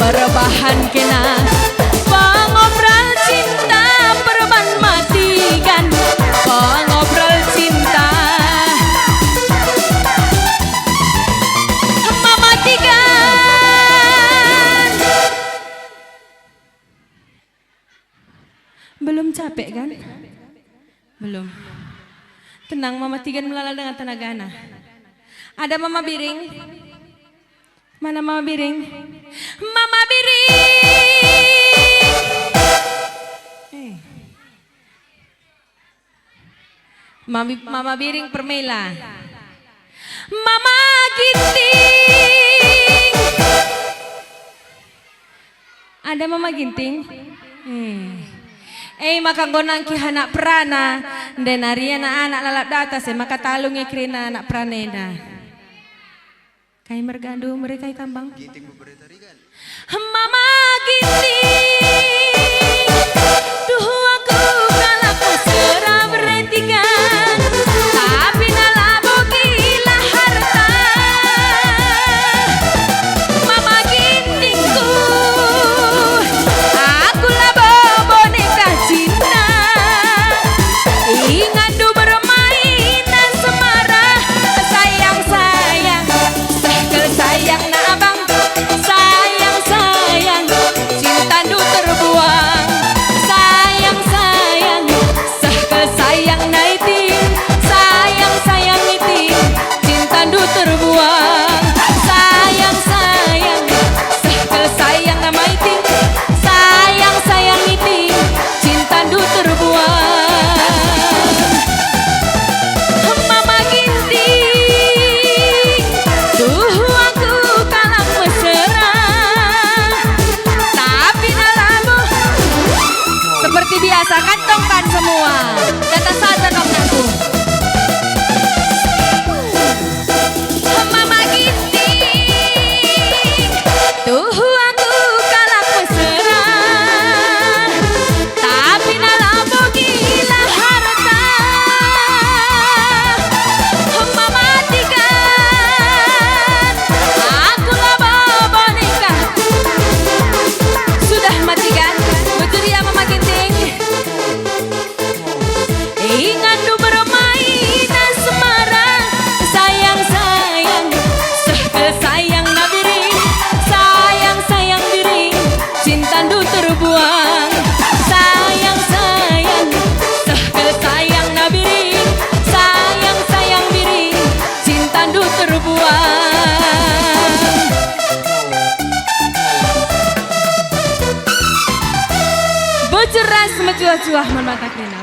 Perubahan kena pengobrol cinta perban matikan pengobrol cinta mematikan. Belum capek kan? Belum. Tenang, Mama Tigan melala dengan tenaga Ana. Ada Mama Biring? Mana Mama Biring? Mama Biring! Mama Biring Permela. Mama Ginting! Ada Mama Ginting? Maka gonang ki anak prana dan ariana anak lalap data se maka talungnya krina anak praneda. Kai mergandu mereka kambang. Mama Ginting, duh aku kalah mesra berhentikan, tapi nala bogilah harta. Mama Gintingku, aku lah boneka cinta, berbuang. Bocor ras mencuah-cuah memata kena.